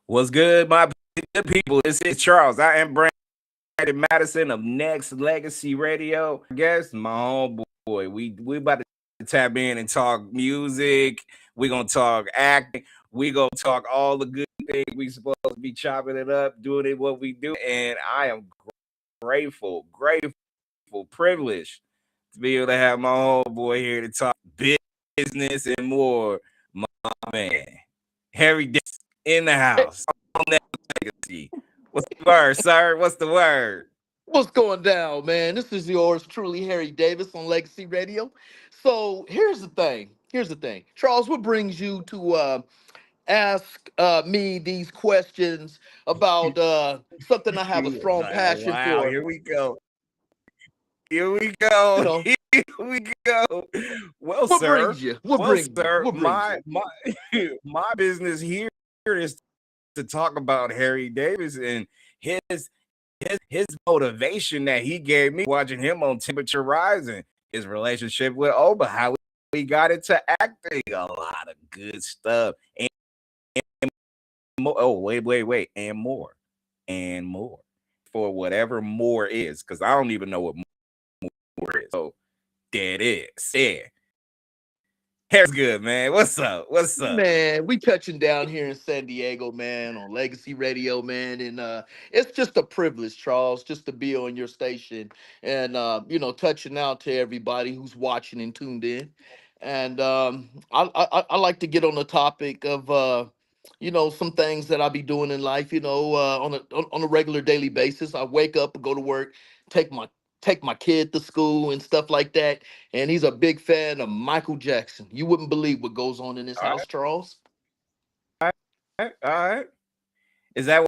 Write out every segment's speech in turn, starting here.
What's good, my good people? This is Charles. I am Brandon Madison of Next Legacy Radio. I guess my homeboy. We about to tap in and talk music. We gonna talk acting. We gonna talk all the good things we supposed to be chopping it up, doing it what we do. And I am grateful, privileged to be able to have my homeboy here to talk business and more. My man, Harry Davis in the house. Legacy. What's the word, sir? What's the word? What's going down, man? This is yours truly, Harry Davis on Legacy Radio. So here's the thing. Charles, what brings you to ask me these questions about something I have a strong passion Wow, for? here we go. Here we go. You know, Here we go. Well, what sir. brings you? What Well, brings you? sir, What brings you? my business here is to talk about Harry Davis and his his motivation that he gave me watching him on Temperature Rising, his relationship with Oba, how he got into acting, a lot of good stuff. And more, oh, wait, and more for whatever more is, because I don't even know what more is. So that is, yeah. Hair's good, man. What's up? What's up? Man, we touching down here in San Diego, man, on Legacy Radio, man, and it's just a privilege, Charles, just to be on your station and touching out to everybody who's watching and tuned in. And I like to get on the topic of some things that I be doing in life, on a regular daily basis. I wake up and go to work, take my take my kid to school and stuff like that, and he's a big fan of Michael Jackson. You wouldn't believe what goes on in this All house, Charles. right, all right. Is that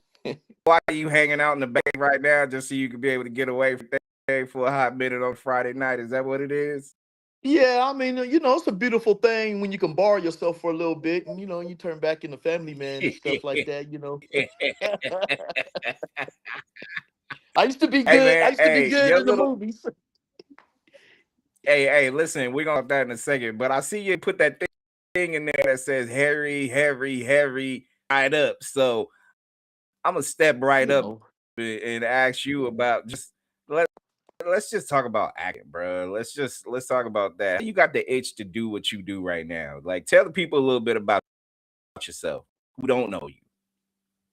why you hanging out in the bay right now, just so you can be able to get away from thing for a hot minute on Friday night? Is that what it is? Yeah, I mean, it's a beautiful thing when you can borrow yourself for a little bit, and you turn back into family man and stuff like that. I used to be Hey good. I man, used to be hey, good your in the little movies. hey, listen, we're gonna talk that in a second. But I see you put that thing in there that says Harry, right up. So I'm gonna step right You up know, and ask you about just let let's just talk about acting, bro. Let's talk about that. You got the itch to do what you do right now. Like, tell the people a little bit about yourself who don't know you.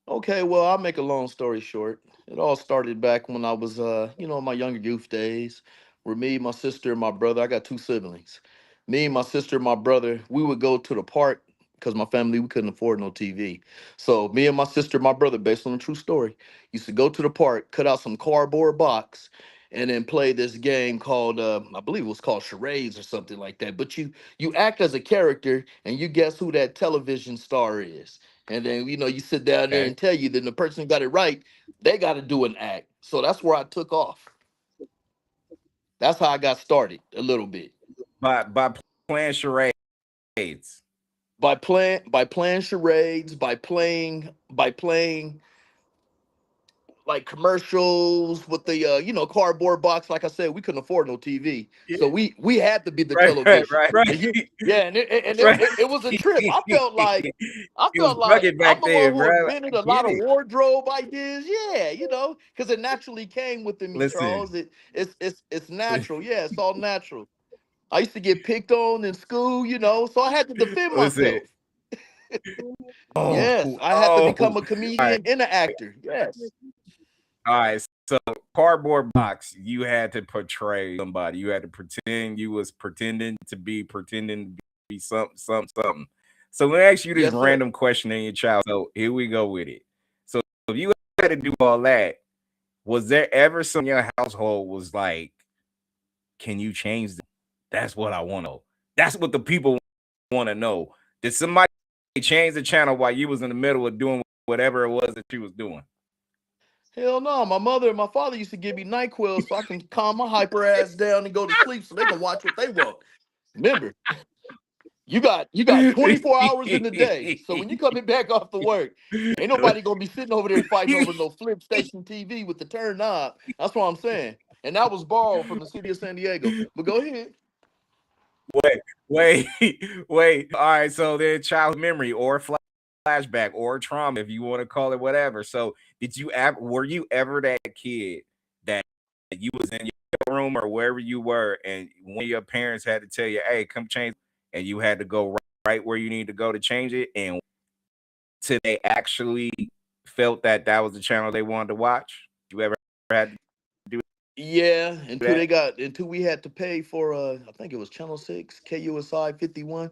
Okay, well, I'll make a long story short. It all started back when I was, in my younger youth days, where me, my sister, and my brother, I got two siblings. Me, my sister, and my brother, we would go to the park because my family, we couldn't afford no TV. So me and my sister, my brother, based on a true story, used to go to the park, cut out some cardboard box, and then play this game called, I believe it was called charades or something like that. But you act as a character, and you guess who that television star is. And then you sit down there Okay. and tell you then the person who got it right, they got to do an act. So that's where I took off. That's how I got started a little bit By playing charades. by playing charades, by playing like commercials with the cardboard box. Like I said, we couldn't afford no TV, Yeah. so we had to be the Right, right, television. right, right. And yeah, and Right. it was a trip. I felt like I It was felt like rugged I'm back the one then, who bro. I invented a get lot of it. wardrobe ideas. Yeah, because it naturally came within me, Listen, Charles. It's natural. Yeah, it's all natural. I used to get picked on in school, so I had to defend listen. myself. Oh, Yes, I had to oh. become a All right, comedian and an actor. Yes. all right. So cardboard box, you had to portray somebody. You had to pretend you was pretending to be something. So let me ask you this Yes, sir. random question in your child. So here we go with it. So if you had to do all that, was there ever some in your household was like, can you change this? That's what I want to know. That's what the people want to know. Did somebody change the channel while you was in the middle of doing whatever it was that you was doing? Hell no. My mother and my father used to give me NyQuil so I can calm my hyper ass down and go to sleep so they can watch what they want. Remember, you got 24 hours in the day. So when you coming back off the work, ain't nobody gonna be sitting over there fighting over no flip station TV with the turn knob. That's what I'm saying. And that was borrowed from the city of San Diego. But go ahead. wait, wait, wait. All right, so then childhood memory or flashback or trauma, if you want to call it whatever. So, were you ever that kid that you was in your room or wherever you were, and one of your parents had to tell you, "Hey, come change," and you had to go right where you need to go to change it, and till they actually felt that that was the channel they wanted to watch? You ever had to do Yeah, that? until we had to pay for I think it was Channel 6, KUSI 51.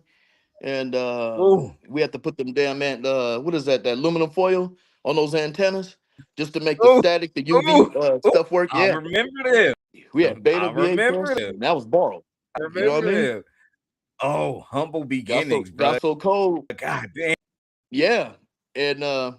And Oh, we had to put them damn what is that aluminum foil on those antennas just to make the oh, static, the UV oh, oh! stuff work. I Yeah, remember them. we had Beta I remember VHS, them. and that was borrowed. I You know what I remember mean? them. Oh, humble beginnings, bro. Got so cold. God damn. Yeah, and I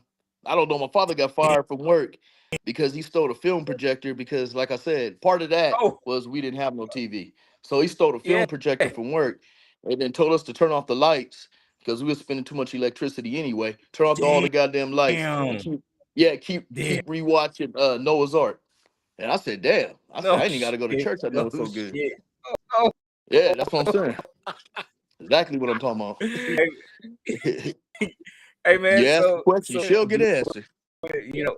don't know. My father got fired from work because he stole a film projector. Because, like I said, part of that Oh, was we didn't have no TV, so he stole a yeah. film projector from work, and then told us to turn off the lights because we were spending too much electricity anyway. Turn off all the goddamn lights and Damn. keep rewatching Noah's Ark. And I said, damn. I said No I ain't even got to go to shit. church. I know No it's so good. shit. Oh, Yeah, that's what I'm saying. Exactly what I'm talking about. hey, hey, man. You ask the question, So she'll get an answer. you know,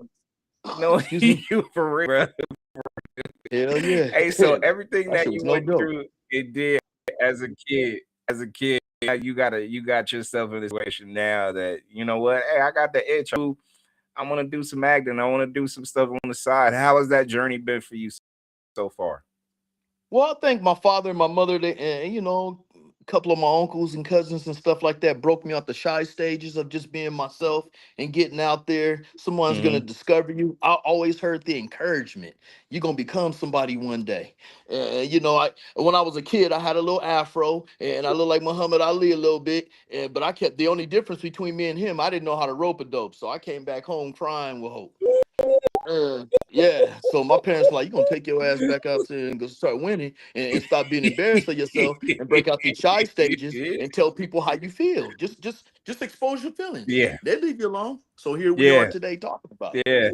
no, Excuse me. you for real, bro. Hell yeah. Hey, so everything That shit that was you no went joke. through, it did as a kid. As a kid, you got yourself in this situation now that you know what. Hey, I got the itch. I want to do some acting. I want to do some stuff on the side. How has that journey been for you so far? Well, I think my father and my mother, they, and a couple of my uncles and cousins and stuff like that broke me out the shy stages of just being myself and getting out there. Someone's gonna Mm-hmm. discover you. I always heard the encouragement. You're gonna become somebody one day. I when I was a kid, I had a little afro and I looked like Muhammad Ali a little bit. But I kept the only difference between me and him, I didn't know how to rope a dope, so I came back home crying with hope. Yeah. So my parents were like, "You gonna take your ass back out there and go start winning and stop being embarrassed of yourself and break out these shy stages and tell people how you feel. Just expose your feelings. Yeah, They leave you alone." So here we are yeah, today talking about it. yeah.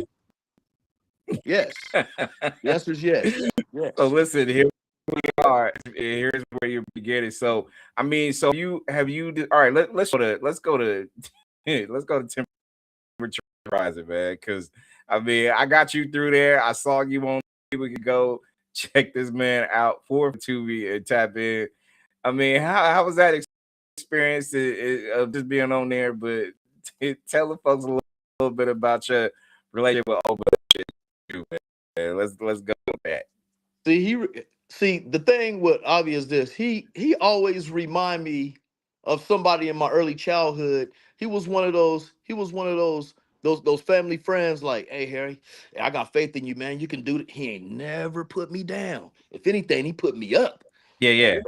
Yes. The answer is yes. So Yes. listen, here we are. Here's where you're beginning. So I mean, so all right, let's go to let's go to temperature rising, man. Cause I mean, I got you through there. I saw you on, we could go check this man out for Tubi and tap in. I mean, how was that experience of just being on there? But tell the folks a little bit about your relationship with Oba, man. Let's go with that. See the thing with Avi is this. He always remind me of somebody in my early childhood. He was one of those family friends like, "Hey Harry, I got faith in you, man. You can do it." He ain't never put me down. If anything, he put me up. Yeah, yeah,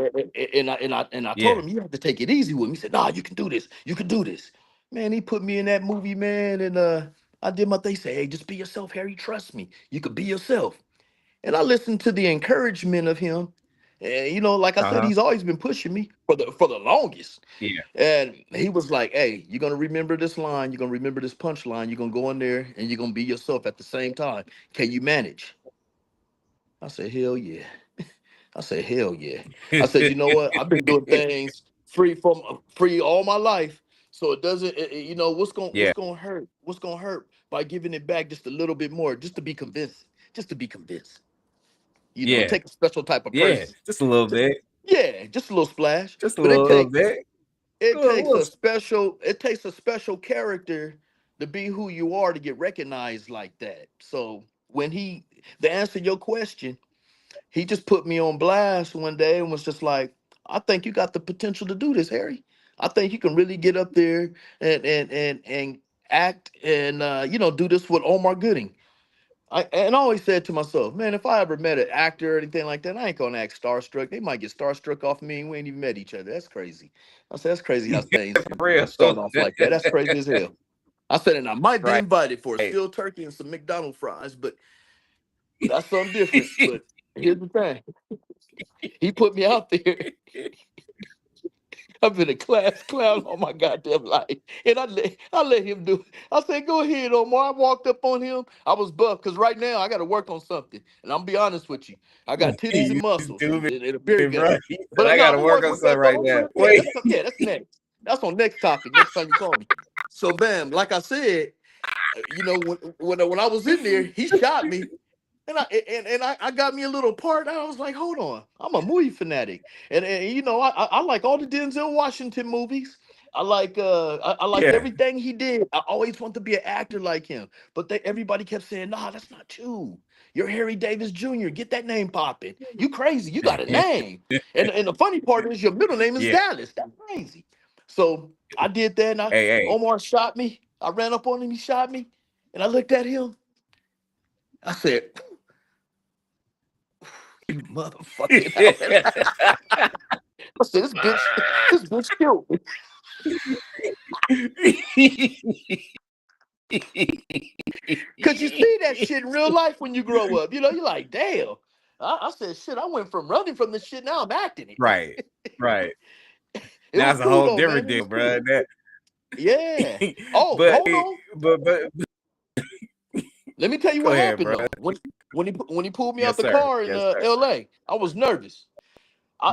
And I told yeah. him, "You have to take it easy with me." He said, "Nah, you can do this. You can do this." Man, he put me in that movie, man, and I did my thing. He said, "Hey, just be yourself, Harry. Trust me. You could be yourself." And I listened to the encouragement of him. And like I said, Uh-huh. he's always been pushing me for the longest. Yeah. And he was like, "Hey, you're gonna remember this line, you're gonna remember this punchline, you're gonna go in there and you're gonna be yourself at the same time. Can you manage?" I said, "Hell yeah." I said, "Hell yeah." I said, "You know what? I've been doing things free all my life. So it doesn't, what's Yeah. gonna hurt? What's gonna hurt by giving it back just a little bit more, just to be convinced, just to be convinced. It Yeah. takes a special type of Yeah. person. Just a little Just bit. yeah, just a little splash. Just a But it little takes bit. it takes Little, a special character to be who you are to get recognized like that. So when to answer your question, he just put me on blast one day and was just like, "I think you got the potential to do this, Harry. I think you can really get up there and act and do this with Omar Gooding." I always said to myself, man, if I ever met an actor or anything like that, I ain't gonna act starstruck. They might get starstruck off me and we ain't even met each other. That's crazy. I said, that's crazy how things for real. start off like that. That's crazy as hell. I said, and I might be Right. invited for a steel turkey and some McDonald's fries, but that's something different. But here's the thing. He put me out there. I've been a class clown all my goddamn life. And I let him do it. I said, "Go ahead, Omar." I walked up on him. I was buff because right now I got to work on something. And I'm be honest with you. I got titties and You muscles stupid, and a beer bro. gut. He said, But I no, I'm gotta gonna work work on with something that though. right Don't now. trip. Wait. Yeah, that's next. That's on next topic. Next time you call me. So, bam, like I said, you know, when I was in there, he shot me. And I got me a little part. I was like, hold on, I'm a movie fanatic, and you know, I like all the Denzel Washington movies. I liked Yeah. everything he did. I always wanted to be an actor like him, but everybody kept saying, "Nah, that's not you. You're Harry Davis Jr. Get that name popping. You crazy? You got a name." And the funny part is, your middle name is Yeah. Dallas. That's crazy. So I did that, and Hey. Omar shot me. I ran up on him. He shot me, and I looked at him. I said, "You motherfucking Allen." I said, this bitch killed me. Cause you see that shit in real life when you grow up. You know, you're like, damn. I said, shit, I went from running from this shit, now I'm acting it. Right. Right. It was That's a cool whole though, different man. It deal, was bro. cool. Yeah. Oh, But hold on. but Let me tell you go what ahead, happened bro. though. When he pulled me out Yes, the sir. car in Yes, sir. LA, I was nervous.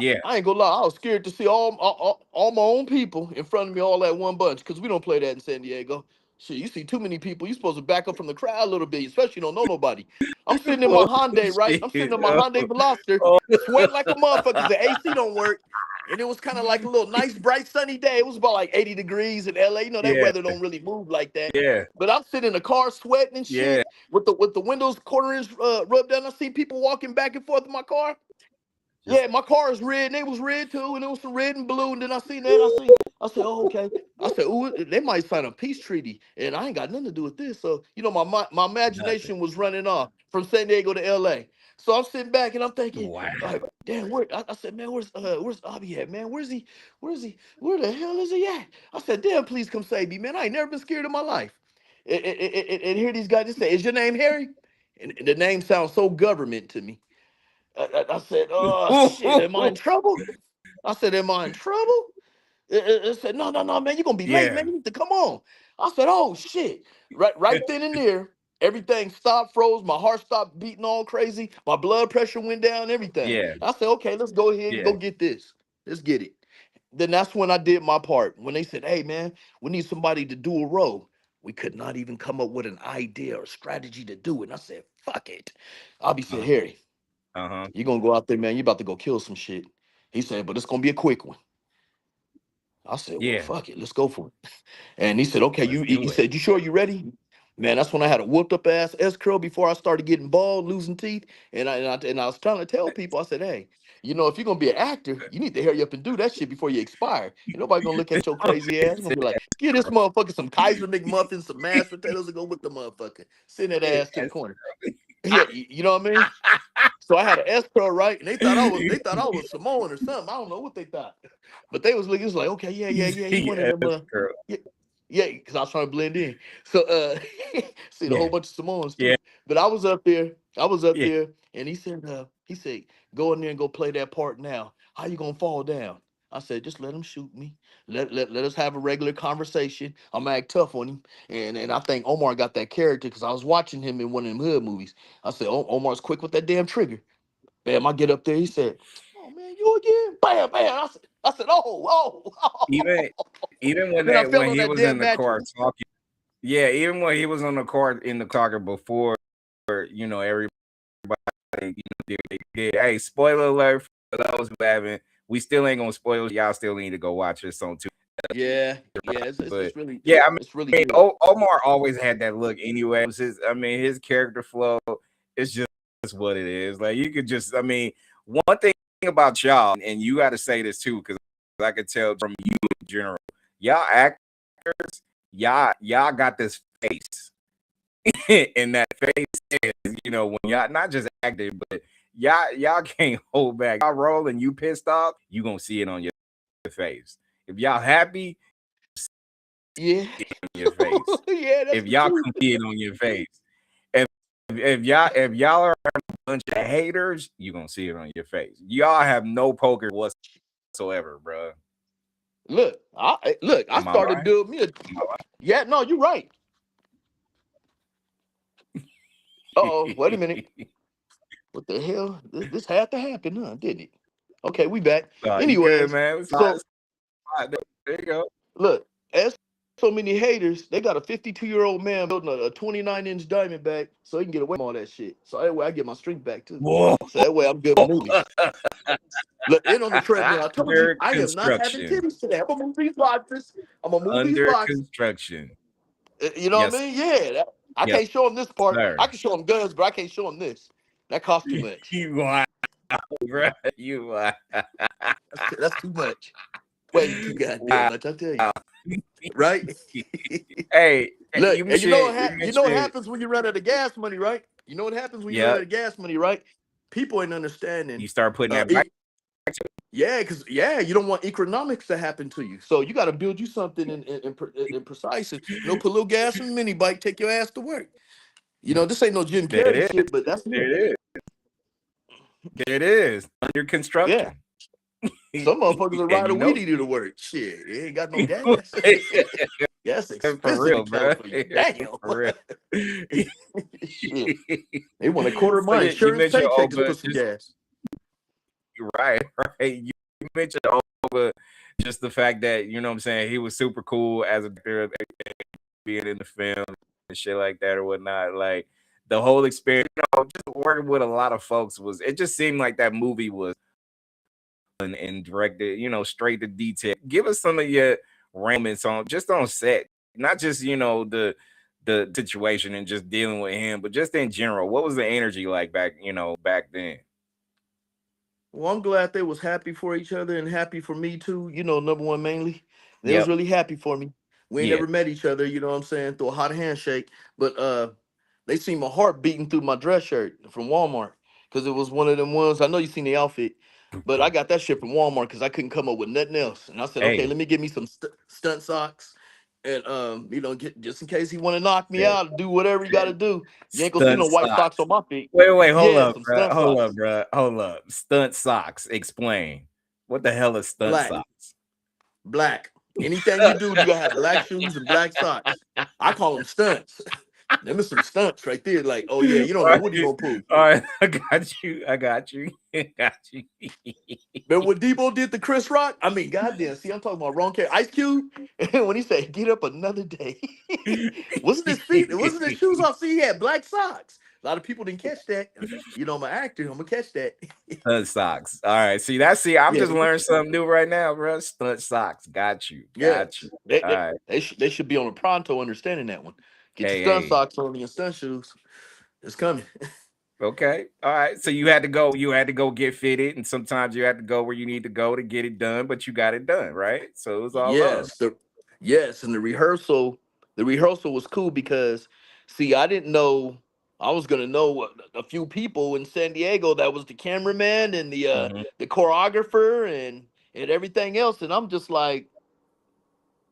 Yeah. I ain't gonna lie, I was scared to see all my own people in front of me all at one bunch, because we don't play that in San Diego. Shit, you see too many people, you supposed to back up from the crowd a little bit, especially you don't know nobody. I'm sitting in my Oh Hyundai, right? I'm sitting shit. in my Hyundai Veloster, Oh, sweating like a motherfucker because the AC don't work. And it was kind of like a little nice, bright, sunny day. It was about like 80 degrees in LA. You know, that yeah. weather don't really move like that. Yeah. But I'm sitting in the car sweating and Yeah. shit with the windows corners rubbed down. I see people walking back and forth in my car. Just Yeah, my car is red, and they was red too, and it was some red and blue. And then I seen that, woo. I said, oh, okay. I said, ooh, they might sign a peace treaty, and I ain't got nothing to do with this. So, you know, my Nothing. imagination was running off from San Diego to LA. So I'm sitting back and I'm thinking, Wow. like, damn, I said, man, where's Abby at, man? Where the hell is he at? I said, damn, please come save me, man. I ain't never been scared in my life. And here these guys just say, is your name Harry? And the name sounds so government to me. I said, oh shit, am I in trouble? I said, am I in trouble? It said, no, man, you're gonna be late, Yeah. man. You need to come on. I said, oh shit. Right then and there, everything stopped, froze, my heart stopped beating all crazy, my blood pressure went down, everything. Yeah. I said, okay, let's go ahead and Yeah. go get this. Let's get it. Then that's when I did my part. When they said, hey man, we need somebody to do a role. We could not even come up with an idea or strategy to do it. And I said, fuck it. Abby said, Uh, Harry, uh-huh. you're gonna go out there, man. You about to go kill some shit. He said, but it's gonna be a quick one. I said, well, Yeah. fuck it, let's go for it. And he said, okay, Let's he do it. said, you sure you ready? Man, that's when I had a whooped up ass S curl before I started getting bald, losing teeth. And I was trying to tell people, I said, hey, you know, if you're gonna be an actor, you need to hurry up and do that shit before you expire. Ain't nobody gonna look at your crazy ass. You're gonna be like, give this motherfucker some Kaiser McMuffins, some mashed potatoes, and go with the motherfucker. Send that ass to the Yes. corner. Yeah, you know what I mean? So I had an S curl, right? And they thought I was Samoan or something. I don't know what they thought. But they was looking, it was like, okay, yeah. He one of Yes, them girl. yeah, yeah, because I was trying to blend in. So seen a whole Yeah. bunch of Samoans Yeah. too. But I was up Yeah. there, and he said, go in there and go play that part now. How you gonna fall down? I said, just let him shoot me. Let us have a regular conversation. I'm gonna act tough on him. And I think Omar got that character because I was watching him in one of them hood movies. I said, Omar's quick with that damn trigger. Bam, I get up there. He said, oh man, you again? Bam, bam. I said, Even oh. even when Then I they fell when on he that was in damn the car mattress. talking, yeah, even when he was on the car in the talking before, you know, everybody, did. Hey, spoiler alert for those who haven't. We still ain't gonna spoil. Y'all still need to go watch this on too. Yeah, But it's really yeah, I it's really mean, good. Omar always had that look anyway. It was his character flow is just what it is. Like you could just, one thing about y'all, and you got to say this too, because I could tell from you in general, y'all actors, y'all got this face, and that face is, when y'all not just acting, but y'all can't hold back. Y'all roll and you pissed off, you gonna see it on your face. If y'all happy, Yeah. your face. Yeah, that's If the y'all truth. come see it on your face. If y'all are a bunch of haters, you gonna see it on your face. Y'all have no poker whatsoever, bro. I Am I started lying? doing me a yeah, no, you're right. Uh-oh, wait a minute. What the hell? This had to happen, huh? Didn't it? Okay, we back. You good, Anyways, man? so There you go. look, so many haters, they got a 52-year-old man building a 29-inch Diamondback so he can get away from all that shit. So that way I get my strength back too. Whoa. So that way I'm good with movies. Look, in on the treadmill. I told you Under I am not having construction. titties today. I'm a movies watcher. I'm a movies Under watcher. construction. You know what I Yes, mean? Yeah. I yes, can't show him this part. I sir. can show him guns, but I can't show him this. That costs too much. You are, bro. You are. That's too much. Way too goddamn Wow. much. I tell you. Right? Hey, Look, you and you know mentioned, you know what happens when you run out of gas money, right? You know what happens when you run yep. out of gas money, right? People ain't understanding. You start putting that back. Yeah, because you don't want economics to happen to you. So you got to build you something in precise. You know, put a little gas in the mini bike, take your ass to work. You know, this ain't no Jim There it Carrey is. shit, but that's There me. it is. There it is. Under construction. Yeah. Some motherfuckers will ride a you know, weed eater to work. Shit, they ain't got no gas. Gas for expensive real, in bro. California. Damn. For real. Shit. They want a quarter of So my yeah, you insurance mentioned paycheck to over put some just gas. right. You mentioned over just the fact that, you know what I'm saying, he was super cool as a actor, being in the film and shit like that or whatnot. Like the whole experience, just working with a lot of folks it just seemed like that movie was and directed, straight to detail. Give us some of your moments on set, not just the situation and just dealing with him, but just in general. What was the energy like back then? Well, I'm glad they was happy for each other and happy for me too. You know, number one mainly. They was Yep. really happy for me. We ain't Yeah. never met each other, you know what I'm saying, through a hot handshake. But they seen my heart beating through my dress shirt from Walmart. Cause it was one of them ones. I know you seen the outfit, but I got that shit from Walmart because I couldn't come up with nothing else. And I said, okay, Hey. let me get me some stunt socks. And just in case he want to knock me Yeah. out, do whatever you got to do. You ain't gonna see Stunt no white socks. socks on my feet. Wait, hold Yeah, up, some bro. stunt socks. Hold up. Stunt socks. Explain. What the hell is stunt Black. socks? Black. Anything you do, you gotta have black shoes and black socks. I call them stunts. Them is some stunts right there. Like, oh yeah, you don't know what he gonna pull. All right, I got you. I got you. But what Debo did to Chris Rock, I mean, goddamn. See, I'm talking about wrong character. Ice Cube, when he said, "Get up another day," wasn't his feet? It wasn't his shoes off. See, he had black socks. A lot of people didn't catch that. You know, I'm an actor. I'm gonna catch that. Stunt socks. All right. I'm Yeah, just learning something new right now, bro. Stunt socks. Got you. yeah. Got you. They All they, right. they should be on a pronto understanding that one. Get your stunt Hey. socks on, your stunt shoes. It's coming. Okay. All right. So you had to go get fitted, and sometimes you had to go where you need to go to get it done, but you got it done, right? So it was all love. Yes, and the rehearsal was cool because see, I didn't know I was gonna know a few people in San Diego that was the cameraman and Mhm. the choreographer and everything else, and I'm just like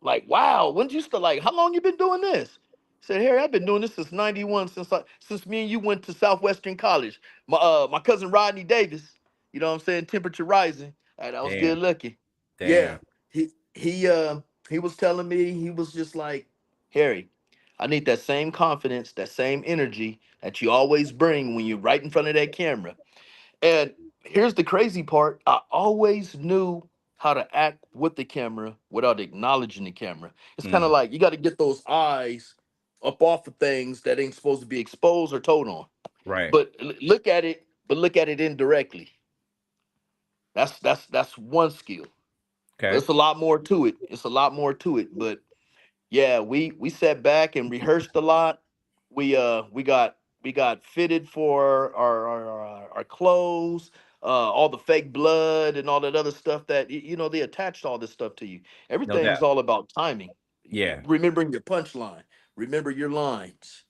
wow, when did you start? Like, how long you been doing this? I said, Harry, I've been doing this since '91, since me and you went to Southwestern College. My cousin Rodney Davis, you know what I'm saying, temperature rising. That was Damn. good looking. Yeah, Damn. he was telling me, he was just like, Harry, I need that same confidence, that same energy that you always bring when you're right in front of that camera. And here's the crazy part. I always knew how to act with the camera without acknowledging the camera. It's kind of Mm, like you got to get those eyes up off of things that ain't supposed to be exposed or told on. right. But look at it indirectly. That's one skill. Okay. There's a lot more to it. It's a lot more to it. But yeah, we sat back and rehearsed a lot. We got fitted for our clothes, all the fake blood and all that other stuff that they attached all this stuff to you. No doubt. Everything's all about timing. Yeah. Remembering your punchline. Remember your lines.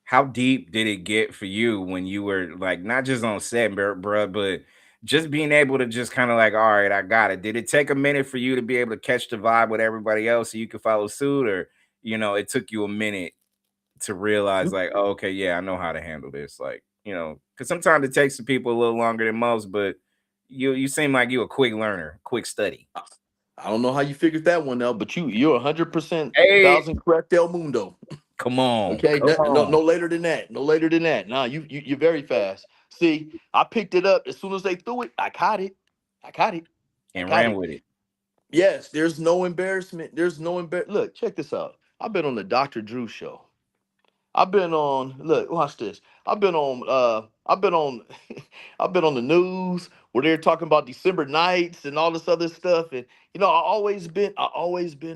How deep did it get for you when you were like not just on set, bro, but just being able to just kind of like, all right, I got it. Did it take a minute for you to be able to catch the vibe with everybody else so you could follow suit, or it took you a minute to realize like, oh, okay, yeah, I know how to handle this. Like, because sometimes it takes the people a little longer than most, but you seem like you a quick learner, quick study. I don't know how you figured that one out, but you're 100% Hey, thousand correct, El Mundo. come on, Okay, come no on, later than that. No later than that. Nah, you're very fast. See, I picked it up as soon as they threw it. I caught it. I caught it. I and caught ran it. with it. Yes, there's no embarrassment. There's no Look, check this out. I've been on the Dr. Drew show. I've been on. Look, watch this. I've been on. I've been on. I've been on the news where they're talking about December nights and all this other stuff. And I always been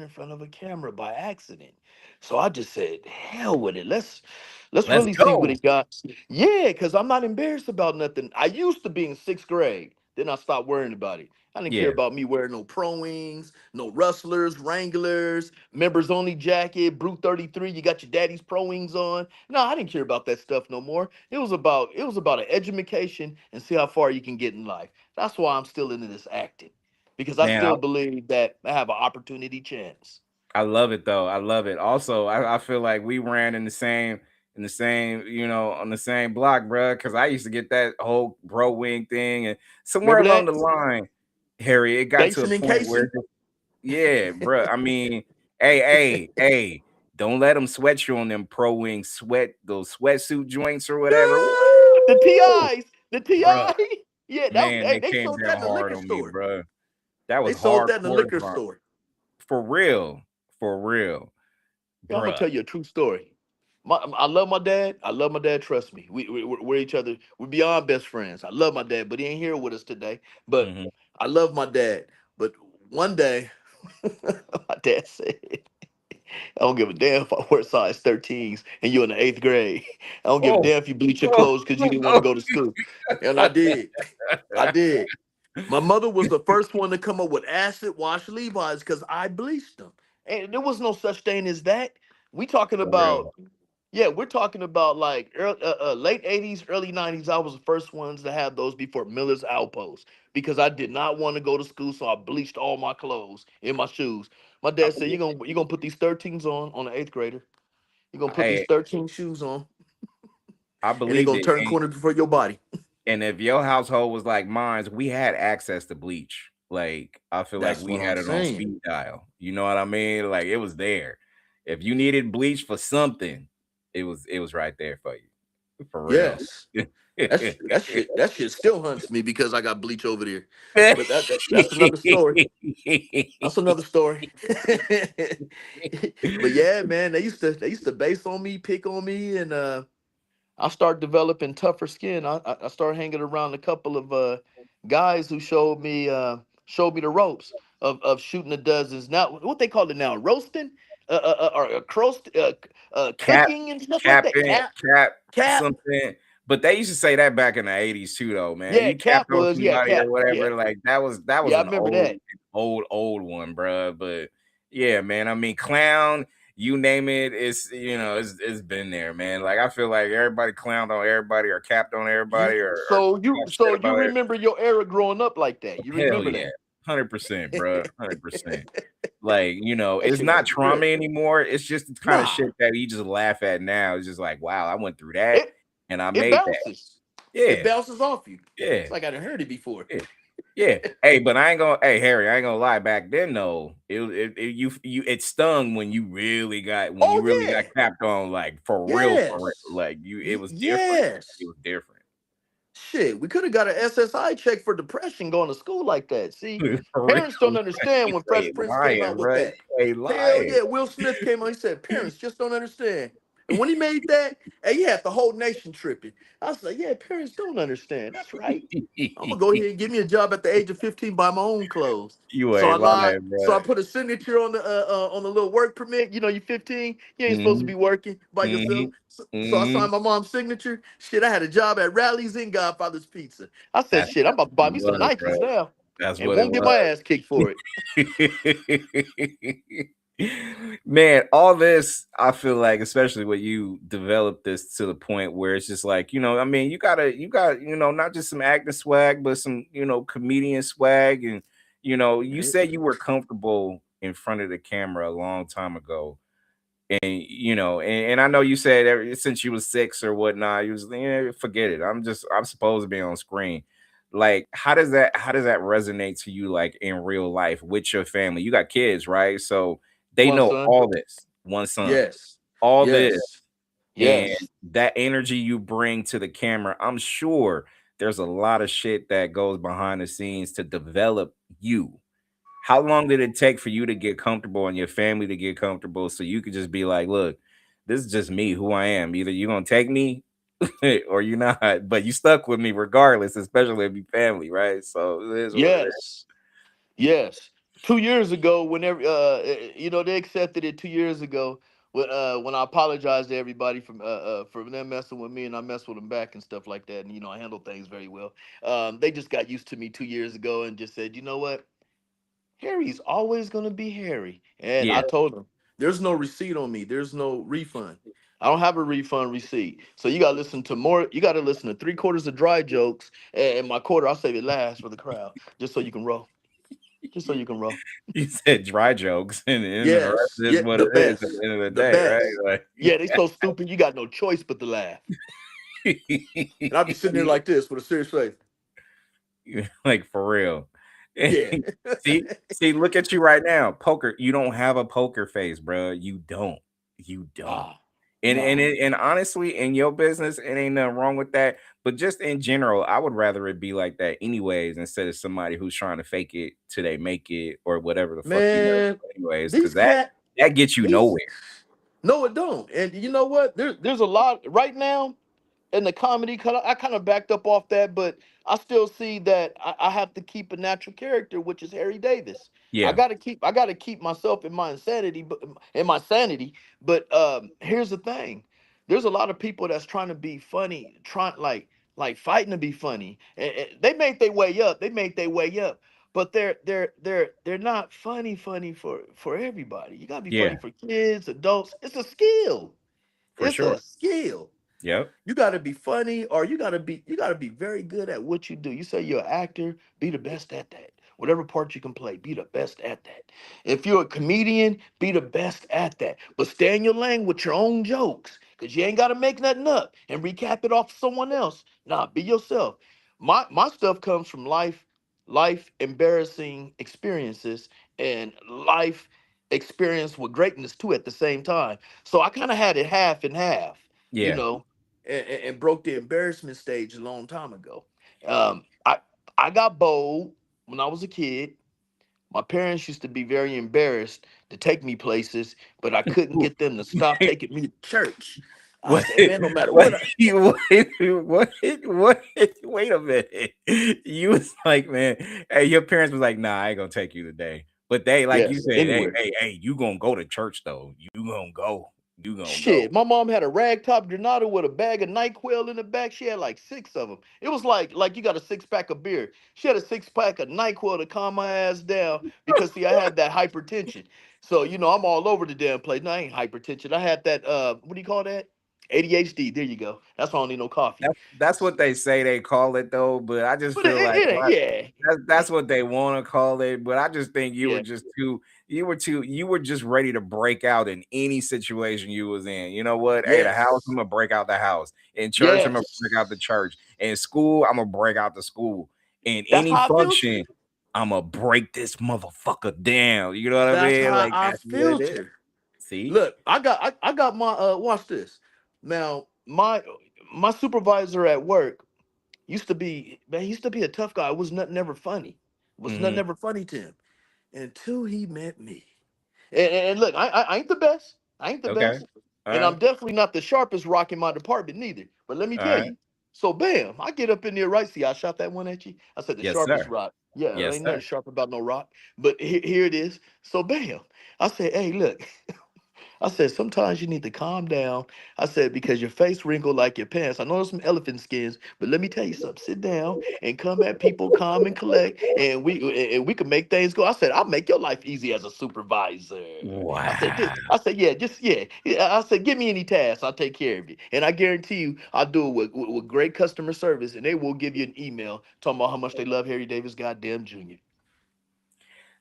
in front of a camera by accident. So I just said, hell with it. Let's Let's really see what go. it got. Yeah, because I'm not embarrassed about nothing. I used to be in sixth grade. Then I stopped worrying about it. I didn't care Yeah. about me wearing no pro wings, no rustlers, wranglers, members only jacket, Brute 33. You got your daddy's pro wings on. No, I didn't care about that stuff no more. It was about an education and see how far you can get in life. That's why I'm still into this acting because I Man, still believe that I have an opportunity chance. I love it though. I love it. Also, I feel like we ran in the same, on the same block, bro. Because I used to get that whole bro wing thing, and somewhere Remember along that? the line, Harry, it got to a Jason and point where, Casey. yeah, bro. I mean, hey, don't let them sweat you on them pro wing those sweatsuit joints or whatever. The Woo, TIs, the bro, TI. Yeah, man, hey, they they came sold that down in the hard liquor on me, store. bro. That They was sold that in the hardcore, liquor store. for real, for real, Yeah, I'm gonna bruh. tell you a true story. I love my dad. I love my dad. Trust me. We're each other. We're beyond best friends. I love my dad, but he ain't here with us today. But Mhm. I love my dad. But one day, my dad said, "I don't give a damn if I wear size 13s and you're in the eighth grade. I don't give a Oh, damn if you bleach your oh, clothes because you didn't want to oh. go to school." And I did. I did. My mother was the first one to come up with acid wash Levi's because I bleached them. And there was no such thing as that. We talking For about, real. yeah, we're talking about like late 80s, early 90s. I was the first ones to have those before Miller's Outpost because I did not want to go to school, so I bleached all my clothes and my shoes. My I dad said, believe you're gonna put these 13s on the eighth grader. You're gonna put these Hey, 13 shoes on, I and they're believed gonna it. turn corners before your body. And if your household was like mine, we had access to bleach. Like I feel like That's we what I'm had it on saying. speed dial. You know what I mean? Like it was there. If you needed bleach for something, it was right there for you. For real. Yes. That shit still hunts me because I got bleach over there. But that's another story. That's another story. But yeah, man, they used to base on me, pick on me, and I started developing tougher skin. I started hanging around a couple of guys who showed me the ropes of shooting the dozens. Now, what they call it now, roasting, or cap, cooking and stuff like that. capping, cap Cap. something. But they used to say that back in the 80s too, though, man. Yeah, You capped cap on was yeah, somebody or cap. Yeah, whatever, like that was yeah. I an remember old, that. old one, bruh. But yeah, man. I mean, clown, you name it, it's been there, man. Like I feel like everybody clowned on everybody or capped on You everybody or so you talk so shit you about it. remember your era growing up like that. You Hell remember yeah. that. 100%, bruh. 100%. Like, That it's shit not was trauma real. anymore. It's just the kind of Nah. shit that you just laugh at now. It's just like, wow, I went through that It and I it made that. bounces. It Yeah, bounces off you. yeah, It's like I done heard it before. yeah, yeah. Hey, but hey, Harry, I ain't gonna lie. Back then, though, it stung when you Oh really got yeah. capped on, like for real. Yes. Like it was different. It Yes. was different. Shit, we could have got an SSI check for depression going to school like that. See, For real. parents don't understand when Hey, Fresh Prince came lying, out with right? that. Hey, Hell lying. yeah, Will Smith came on. He said, parents just don't understand. And when he made that, hey, he had the whole nation tripping. I was like, yeah, parents don't understand. That's right. I'm gonna go ahead and get me a job at the age of 15, buy my own clothes. You So I ain't lied. lying, So bro. I put a signature on the little work permit. You know, you 15, you ain't supposed to Mhm, be working by yourself. mhm, So I mhm. signed my mom's signature. Shit, I had a job at Rally's and Godfather's Pizza. I said, That's shit, I'm about to buy what it me some was, bro. Nikes now, That's and what it won't get my was. ass kicked for it. Man, all this, I feel like, especially when you develop this to the point where it's just like, I mean, you got, not just some acting swag, but some, comedian swag. And, you Right? said you were comfortable in front of the camera a long time ago. And I know you said since you was 6 or whatnot, you was forget it. I'm supposed to be on screen. Like, how does that resonate to you, like in real life with your family? You got kids, right? So they One know son. all this. One son, Yes. all this, Yes. and Yes. that energy you bring to the camera. I'm sure there's a lot of shit that goes behind the scenes to develop you. how long did it take for you to get comfortable and your family to get comfortable so you could just be like, look, this is just me, who I am. Either you're gonna take me or you're not, but you stuck with me regardless, especially if you family, right? So it is what it is. Yes. Yes. 2 years ago, whenever they accepted it 2 years ago when I apologized to everybody for them messing with me, and I messed with them back and stuff like that, and I handled things very well. They just got used to me 2 years ago and just said, you know what, Harry's always gonna be Harry. And Yeah. I told him, there's no receipt on me. There's no refund. I don't have a refund receipt. So you gotta listen to more. You gotta listen to 3 quarters of dry jokes, and my quarter, I'll save it last for the crowd, just so you can roll. Just so you can roll. You said dry jokes, and the rest Yes. is Yeah, what the it is at best. the end of the The day, right? best. Yeah, they so stupid. You got no choice but to laugh. Like, And I'd be sitting there like this with a serious face. like for real. Yeah. See, look at you right now. Poker, you don't have a poker face, bro. You don't. You don't. Ah, nah. And honestly, in your business, it ain't nothing wrong with that. But just in general, I would rather it be like that anyways, instead of somebody who's trying to fake it till they make it or whatever the fuck you know, Man, anyways, these because that cat that gets you these nowhere. no, it don't. And you know what? There's a lot right now in the comedy. I kind of backed up off that, but I still see that I have to keep a natural character, which is Harry Davis. Yeah, I gotta keep myself in my insanity, but in my sanity. But here's the thing: there's a lot of people that's trying to be funny, trying like fighting to be funny. And they make their way up. They make their way up. But they're not funny for everybody. You gotta be funny yeah, for kids, adults. It's a skill. for It's a sure. skill. Yep. You got to be funny, or you got to be very good at what you do. You say you're an actor, be the best at that. Whatever part you can play, be the best at that. If you're a comedian, be the best at that. But stay in your lane with your own jokes, because you ain't got to make nothing up and recap it off someone else. Nah, be yourself. My stuff comes from life embarrassing experiences, and life experience with greatness too at the same time. So I kind of had it half and half, you Yeah. know, and broke the embarrassment stage a long time ago. I got bold when I was a kid. My parents used to be very embarrassed to take me places, but I couldn't get them to stop taking me to church. I What? said, man, no matter What? what I, What? Wait a minute. You was like, man, hey, your parents was like, nah, I ain't gonna take you today. But they, like you yes, said, hey, anywhere. hey, hey, you gonna go to church though. You gonna go. You gonna go. Shit, my mom had a ragtop Granada with a bag of NyQuil in the back. She had like 6 of them. It was like you got a 6 pack of beer. She had a 6 pack of NyQuil to calm my ass down because see, I had that hypertension. So I'm all over the damn place. No, I ain't hypertension. I had that what do you call that? ADHD. There you go. That's why I don't need no coffee. That's what they say they call it though, but I just But it, feel it, like it ain't. Yeah, that's what they want to call it. But I just think yeah. you were just ready to break out in any situation you was in. You know what? Hey, the house, I'm Yes. gonna break out the house. In church, I'm gonna break out the Yes. church. In school, I'm gonna break out the school. In That's any how I feel function, too. I'm gonna break this motherfucker down. You know what I That's mean? how Like I that's what it is. filter. See? Look, I got my watch this. Now, my supervisor at work used to be, man, he used to be a tough guy. It was nothing ever funny. Was nothing Hmm. ever funny to him until he met me. And look, I ain't the best. I ain't the Okay. best. All And right. I'm definitely not the sharpest rock in my department neither. But let me All tell right. you. So bam, I get up in there, right? See, I shot that one at you. I said the Yes, sharpest sir. rock. Yeah, Yes, ain't nothing sir. sharp about no rock. But here it is. So bam. I said, hey, look. I said, sometimes you need to calm down. I said, because your face wrinkled like your pants. I know there's some elephant skins, but let me tell you something. Sit down and come at people calm and collect, and we can make things go. I said, I'll make your life easy as a supervisor. Wow. I said, yeah, just yeah. I said, give me any task, I'll take care of it. And I guarantee you, I'll do it with great customer service, and they will give you an email talking about how much they love Harry Davis, goddamn Jr.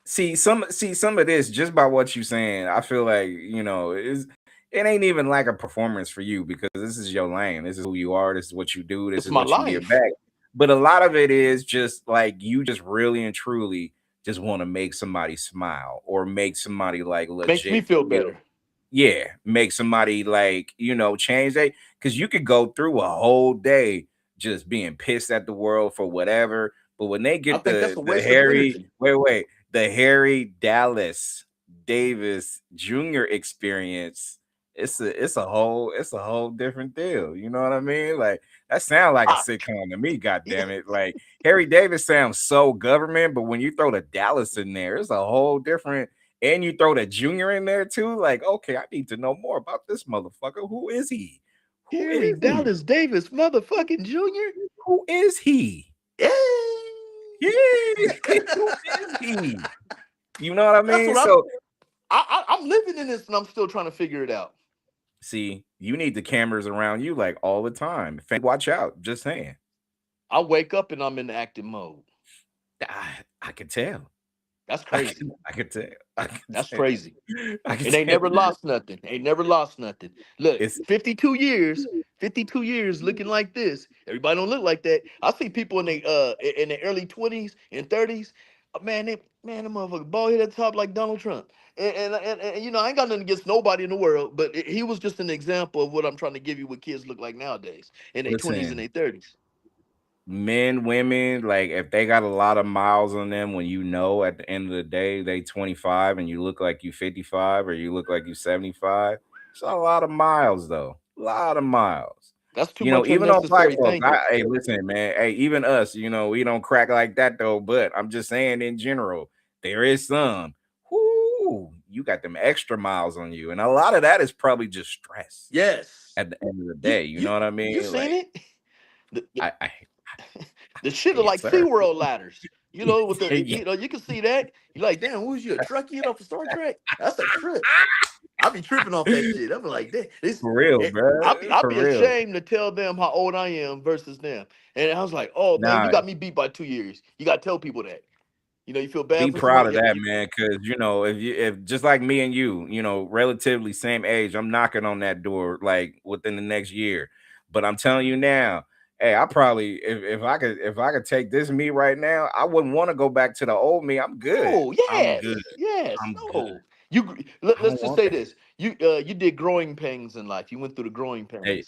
See some of this just by what you saying. I feel like it ain't even like a performance for you because this is your lane. This is who you are. This is what you do. This It's is my what you give life. back. But a lot of it is just like you just really and truly just want to make somebody smile or make somebody like Makes me legit feel feel. better. Yeah, make somebody like change that because you could go through a whole day just being pissed at the world for whatever, but when they I get think that's a the waste of hairy energy. wait the Harry Dallas Davis Jr. experience, it's a whole different deal. You know what I mean? Like that sounds like a Ah, sitcom to me, god yeah, damn it. Like Harry Davis sounds so government, but when you throw the Dallas in there, it's a whole different, and you throw the junior in there too. Like, okay, I need to know more about this motherfucker. Who is he? Who Harry is he? Dallas Davis, motherfucking Junior. Who is he? Yeah. Yeah, who is he? You know what I That's mean? what So I'm living in this, and I'm still trying to figure it out. see, you need the cameras around you like all the time. Watch out. Just saying. I wake up and I'm in active mode. I can tell. That's I crazy. can, I can tell. I can That's tell. crazy. I can And they tell. never lost nothing. Ain't never lost nothing. Look, It's 52 years, 52 years looking like this. Everybody don't look like that. I see people in their early 20s and 30s. Man, them motherfuckers bald head at the top like Donald Trump. And you know, I ain't got nothing against nobody in the world, but he was just an example of what I'm trying to give you what kids look like nowadays in their 20s and listen, their 30s. men, women, like if they got a lot of miles on them, when you know at the end of the day they 25 and you look like you 55 or you look like you 75, it's a lot of miles though. A lot of miles. That's too You know, much even on black unnecessary folks, thinking. hey, listen, man. Hey, even us, you know, we don't crack like that though. But I'm just saying in general, there is some. Whoo, you got them extra miles on you. And a lot of that is probably just stress Yes. at the end of the You day. You you know what I you mean? seen Like it? The, the, I the shit are yes, like sir. SeaWorld ladders. You know, with the Yeah. you know, you can see that. You're like, damn, who's you a truck you off of Star Trek? That's a trip. I be tripping off that shit. I'm like, damn, For real, bro. I'll For be real. ashamed to tell them how old I am versus them. And I was like, oh man, you Nah, got me beat by 2 years. You gotta tell people that. You know, you feel bad be for proud somebody. of Yeah, that, man. Cause you know, if just like me and you know, relatively same age, I'm knocking on that door like within the next year. But I'm telling you now, hey, I probably if I could take this me right now, I wouldn't want to go back to the old me. I'm good. no, I'm good. yes, I'm good. no. I Let's don't just want say that. this. You did growing pains in life. You went through the growing Hey,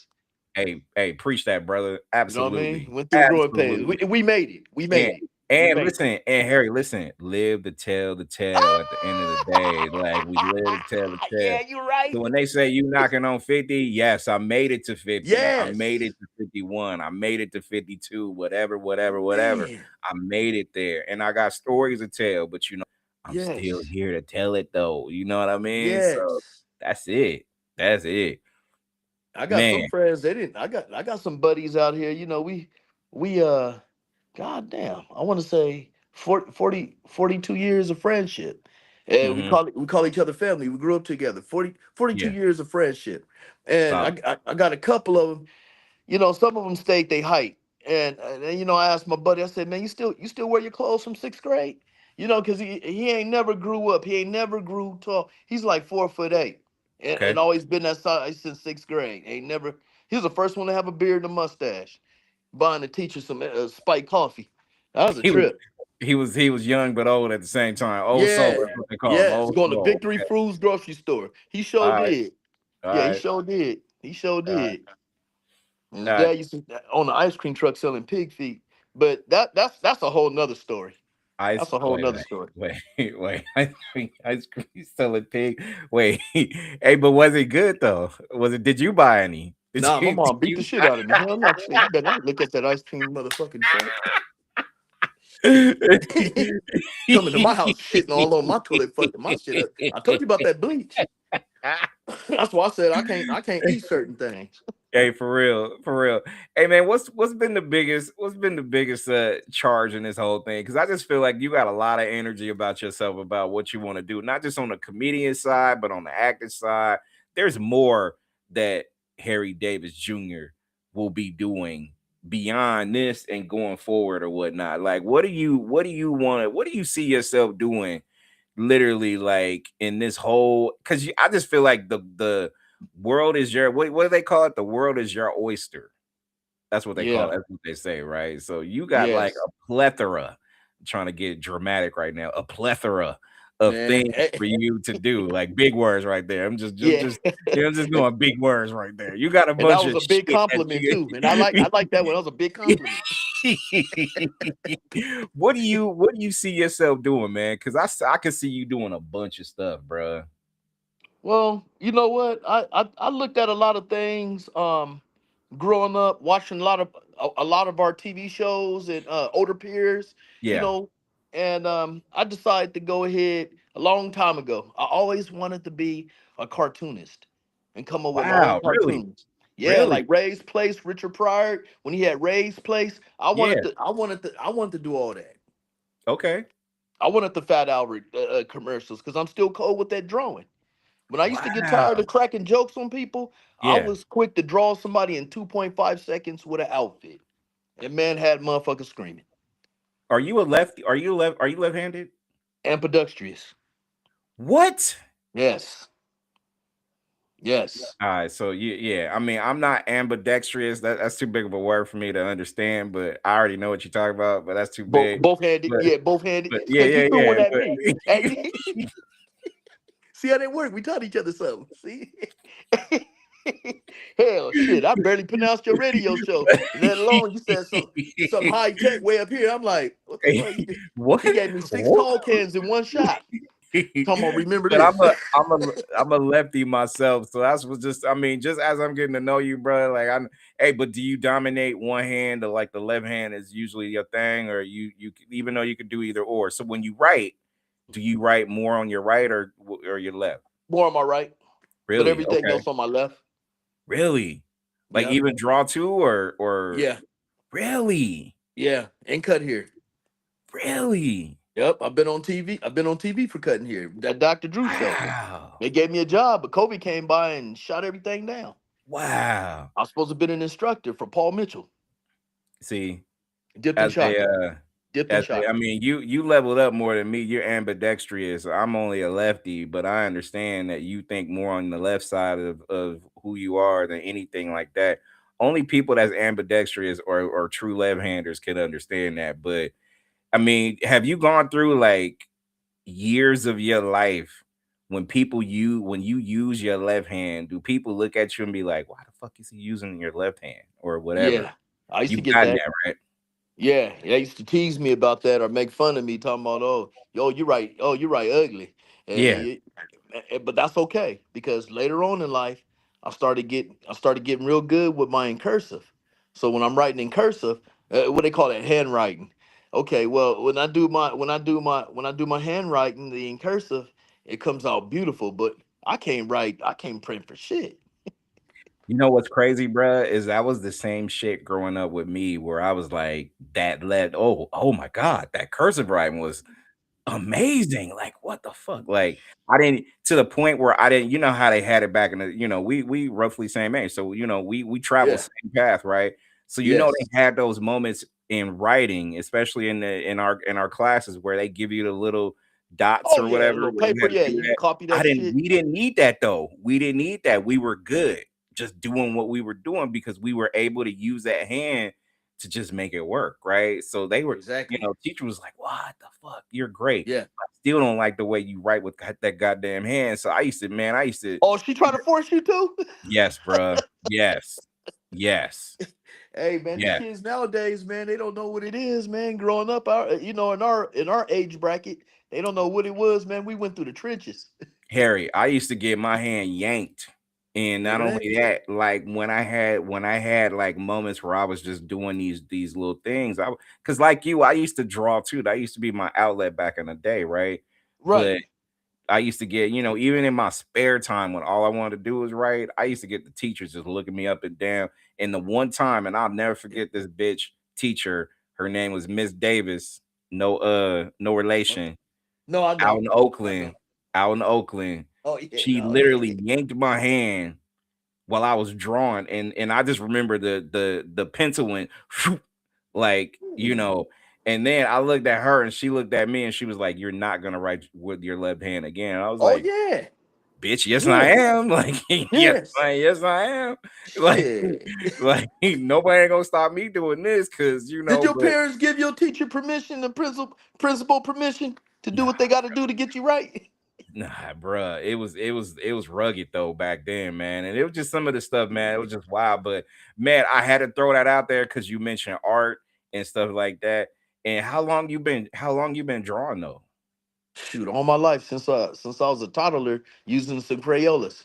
pains. hey, preach that, brother. You know what I mean? Absolutely. Went through the growing pains. Absolutely. We made it. We And made it. We and made it. listen, and Harry, listen, live to tell the tale at the end of the day. Like we live to tell the tale. Yeah, you're right. So when they say you knocking on 50, yes, I made it to 50. I made Yes. it to 51. I made it to 52, whatever, whatever, whatever. Man. I made it there. And I got stories to tell, but you know, I'm still Yes. here to tell it though. You know what I mean? So Yes. that's it. That's it. I got some Man. friends. They didn't. I got some buddies out here. You know, we God damn. I want to say 42 years of friendship. And Hmm. we call each other family. We grew up together. 42 Yeah, years of friendship. And solid. I got a couple of them. You know, some of them stayed they height. And you know, I asked my buddy, I said, man, you still wear your clothes from sixth grade? You know, because he ain't never grew up. He ain't never grew tall. He's like 4'8" and Okay. always been that size since sixth grade. Ain't never he was the first one to have a beard and a mustache, buying the teacher some spiked coffee. That was a He was trip. he was young but old at the same time. Old soul, Yeah. that's what they call him. Yes. Old Going to soul. Victory Okay. Foods grocery store. He All sure right. did. All Yeah, he right. sure did. He sure All right. did. And his All dad right. used to on the ice cream truck selling pig feet. But that's a whole nother story. Ice. That's a whole Wait, nother wait, story. wait. Ice cream selling pig. Wait. Hey, but was it good though? Was it? Did you buy any? Did Nah, my you? Did mom beat the you? shit out of me. Hell no, she said, you better not look at that ice cream motherfucking truck. Coming to my house shitting all on my toilet, fucking my shit up. I told you about that bleach. That's why I said I can't eat certain things. Hey, for real, for real. Hey, man, what's been the biggest charge in this whole thing? Because I just feel like you got a lot of energy about yourself, about what you want to do, not just on the comedian side, but on the acting side. There's more that Harry Davis Jr. will be doing beyond this and going forward or whatnot. Like, what do you see yourself doing? Literally, like in this whole, because I just feel like the world is your what do they call it? The world is your oyster. That's what they call Yeah. it. That's what they say, right? So you got like Yes. a plethora. I'm trying to get dramatic right now. A plethora of Man. things for you to do, like big words right there. I'm just, just, Yeah. just, you know, I'm just doing big words right there. You got a And that bunch was of a big shit that compliment you. too. And I like that one. That was a big compliment. What do you see yourself doing, man? Because I can see you doing a bunch of stuff, bro. Well, you know what? I looked at a lot of things. Growing up, watching a lot of our TV shows and older peers, you Yeah. know, and I decided to go ahead a long time ago. I always wanted to be a cartoonist and come up with my own Wow. Really? cartoons. Yeah, Really? like Ray's Place, Richard Pryor. When he had Ray's Place, Yeah. I wanted to do all that. Okay. I wanted the Fat Albert commercials because I'm still cold with that drawing. When I used to get tired Wow. of cracking jokes on people, I Yeah. was quick to draw somebody in 2.5 seconds with an outfit. And man had motherfuckers screaming. Are you a lefty? Are you left-handed? Ambidextrous. What? Yes. Yes. All right, so yeah. I mean, I'm not ambidextrous. That's too big of a word for me to understand, but I already know what you're talking about. But that's too big. Both handed. But Yeah, both handed. but yeah, Because you yeah, threw one yeah. at But me. Hey, see how that worked? We taught each other something. See? Hell, shit. I barely pronounced your radio show. Let alone you said some high tech way up here. I'm like, what the fuck? what? He gave me six What? tall cans in one shot. Come on, remember But this. I'm a lefty myself, so that's what just I mean, just as I'm getting to know you, bro. Like hey, but do you dominate one hand or like the left hand is usually your thing, or you even though you could do either or. So when you write, do you write more on your right or your left? More on my right, but Really? everything Okay. else on my left. Really? Like Yep. even draw too, or Yeah. really? Yeah. And cut here. Really? Yep. I've been on TV. I've been on TV for cutting here. That Dr. Drew show. Wow. They gave me a job, but Kobe came by and shot everything down. Wow. I was supposed to have been an instructor for Paul Mitchell. See, Dipped and as shot a me. Dipped and shot I me. mean, you leveled up more than me. You're ambidextrous. I'm only a lefty, but I understand that you think more on the left side of who you are than anything like that. Only people that's ambidextrous or true left-handers can understand that. But I mean, have you gone through like years of your life when you use your left hand, do people look at you and be like, why the fuck is he using your left hand or whatever? Yeah. I used to You've get gotten that. that, right? Yeah, they used to tease me about that or make fun of me, talking about, oh, yo, you're right. Oh, you're right, ugly. Yeah. But that's okay because later on in life, I started getting real good with my in cursive. So when I'm writing in cursive, what they call it, handwriting. Okay, well, when I do my handwriting, the in cursive, it comes out beautiful. But I can't write. I can't print for shit. You know what's crazy, bruh, is that was the same shit growing up with me where I was like, that led, oh my God, that cursive writing was amazing. Like, what the fuck? Like, I didn't to the point where I didn't, you know how they had it back in the, we roughly same age. So, we travel Yeah. same path, right? So Yes. they had those moments in writing, especially in our classes where they give you the little dots Oh or yeah, a whatever little where you paper. had to Yeah, do you can that. copy that shit. We didn't need that though. We didn't need that. We were good just doing what we were doing because we were able to use that hand to just make it work, right? So they were, Exactly. teacher was like, "What the fuck? You're great." Yeah. I still don't like the way you write with that goddamn hand. So I used to, Oh, she trying to force you to? yes, bruh. Yes. Yes. Hey man, these Yes. kids nowadays, man, they don't know what it is, man. Growing up, in our age bracket, they don't know what it was, man. We went through the trenches. Harry, I used to get my hand yanked. And not Man, only that, like when I had like moments where I was just doing these little things, because like you, I used to draw too. That used to be my outlet back in the day, right? right. But I used to get, even in my spare time when all I wanted to do was write, I used to get the teachers just looking me up and down. And the one time, and I'll never forget this bitch teacher, her name was Miss Davis, no relation, No, I out know. in I know. Oakland, out in Oakland. Oh yeah, She no, yeah. literally yanked my hand while I was drawing, and I just remember the pencil went like, Ooh. and then I looked at her and she looked at me and she was like, "You're not gonna write with your left hand again." I was Oh like, yeah. "Bitch, yes I Yeah. am." Like, Yes. yes I am. Like, Shit. nobody ain't gonna stop me doing this because Did your but parents give your teacher permission, the principal permission to do nah, what they got to do to get you right? nah, bruh. It was rugged though back then, man. And it was just some of the stuff, man. It was just wild. But man, I had to throw that out there because you mentioned art. and stuff like that. And how long you been drawing though? Shoot, all my life since I was a toddler using some Crayolas.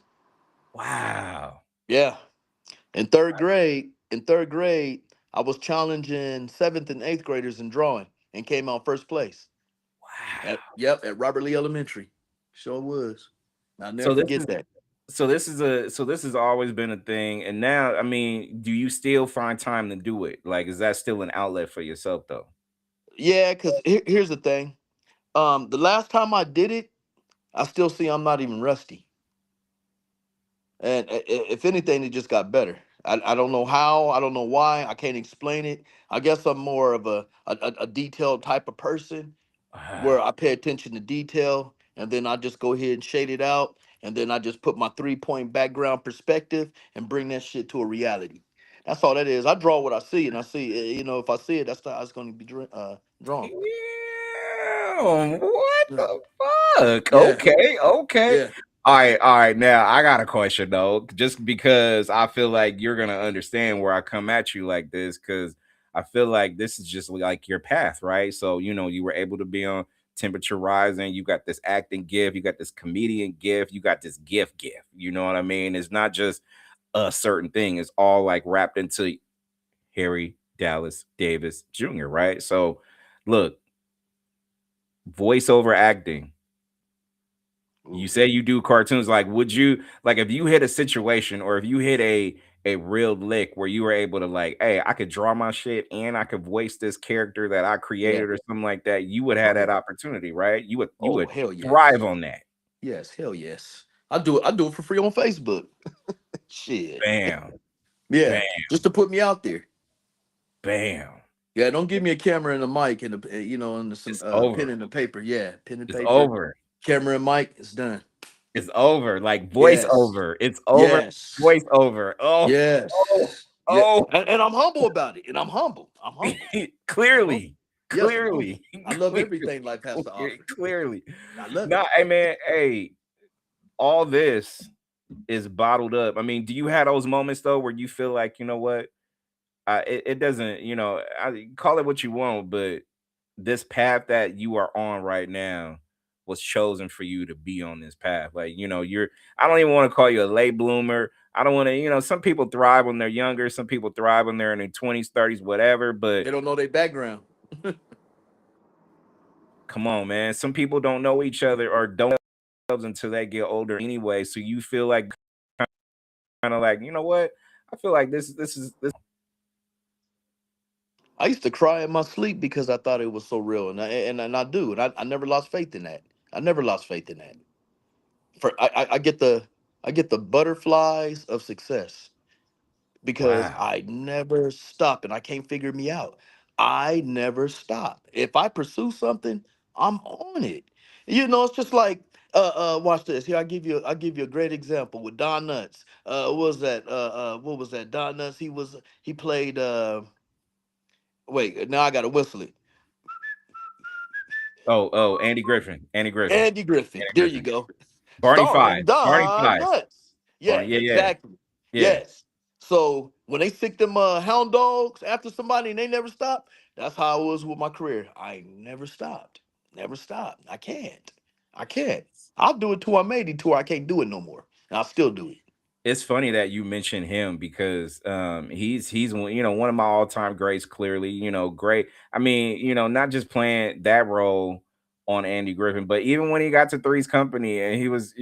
Wow. Yeah. In third grade, I was challenging seventh and eighth graders in drawing and came out first place. Wow. At Robert Lee Elementary. Sure was. I'll never So this forget is that. so this has always been a thing. And now, I mean, do you still find time to do it? Like, is that still an outlet for yourself though? Yeah, because here's the thing. The last time I did it, I still see I'm not even rusty. And if anything, it just got better. I don't know how. I don't know why. I can't explain it. I guess I'm more of a detailed type of person where Wow. I pay attention to detail and then I just go ahead and shade it out. And then I just put my 3 point background perspective and bring that shit to a reality. That's all that is. I draw what I see, and I see, if I see it, that's how it's going to be drawn. Damn, what Yeah, the fuck? yeah, Okay, okay. yeah. All right. Now I got a question though, just because I feel like you're gonna understand where I come at you like this, because I feel like this is just like your path, right? So you were able to be on Temperature Rising. You got this acting gift. You got this comedian gift. You got this gift. You know what I mean? It's not just a certain thing. It's all like wrapped into Harry Dallas Davis Jr., right? So, look, voiceover acting. You Ooh, say you do cartoons. Like, would you like if you hit a situation or if you hit a real lick where you were able to like, hey, I could draw my shit and I could voice this character that I yeah. created or something like that, you would have Oh that yeah. opportunity, right? You Oh would hell thrive yes. on that. Yes, hell yes. I do it. I do it for free on Facebook. Shit. Bam, Yeah, bam, just to put me out there. bam. Yeah, don't give me a camera and a mic and and some It's pen over. and a paper. Yeah, pen and It's paper, over. camera and mic. It's done. It's over. Like Yes, voiceover. It's over. yes, Voiceover. Oh, yes. Yeah, oh. and I'm humble about it. And I'm humble. I'm humble. I'm humble. Clearly, Yes, I'm humble. clearly, I love everything life has to offer. clearly. I love it. No, hey man, hey, all this is bottled up. I mean, do you have those moments though where you feel like, you know what? It doesn't, call it what you want, but this path that you are on right now was chosen for you to be on this path. Like, I don't even want to call you a late bloomer. I don't want to, some people thrive when they're younger, some people thrive when they're in their 20s, 30s, whatever. But They don't know their background. come on, man. Some people don't know each other or don't until they get older anyway. So you feel like kind of like, you know what? I feel like this. I used to cry in my sleep because I thought it was so real, and I do, and I never lost faith in that. I never lost faith in that. I get the butterflies of success because Wow. I never stop, and I can't figure me out. I never stop. If I pursue something, I'm on it. It's just like watch this. Here I give you a great example with Don Nuts. What was that? Don Nuts, he played wait, now I gotta whistle it. Oh, Andy Griffin. Andy Griffin. Andy Griffin. Andy There you Griffin. go. Barney Starring Five. Barney Don Five. Nuts. Yeah, Barney. Yeah, yeah, exactly. yeah. Yes. So when they sick them hound dogs after somebody and they never stop, that's how it was with my career. I never stopped. Never stopped. I can't. I can't. I'll do it till I'm 80, till I can't do it no more. And I'll still do it. It's funny that you mentioned him because he's one of my all-time greats, clearly, great. I mean, not just playing that role on Andy Griffin, but even when he got to Three's Company and he was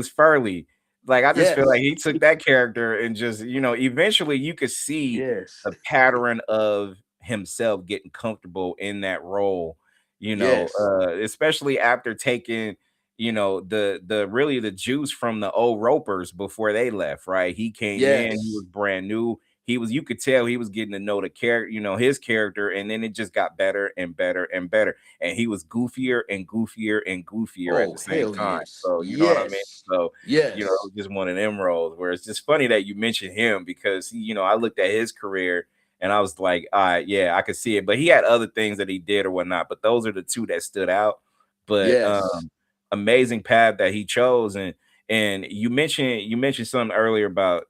Furley. Like, I just feel like Yes. he took that character and just, eventually you could see Yes. the pattern of himself getting comfortable in that role, Yes. especially after taking the really the juice from the old ropers before they left, right? He came in, he was Yes. brand new. You could tell he was getting to know the character, his character, and then it just got better and better and better. And he was goofier and goofier and goofier at Oh, the same hell time. yes. So you know what I mean? Yes. So, it Yes. was just one of them roles where it's just funny that you mentioned him because I looked at his career and I was like, all right, yeah, I could see it. But he had other things that he did or whatnot. But those are the two that stood out. But Yes. amazing path that he chose. And you mentioned something earlier about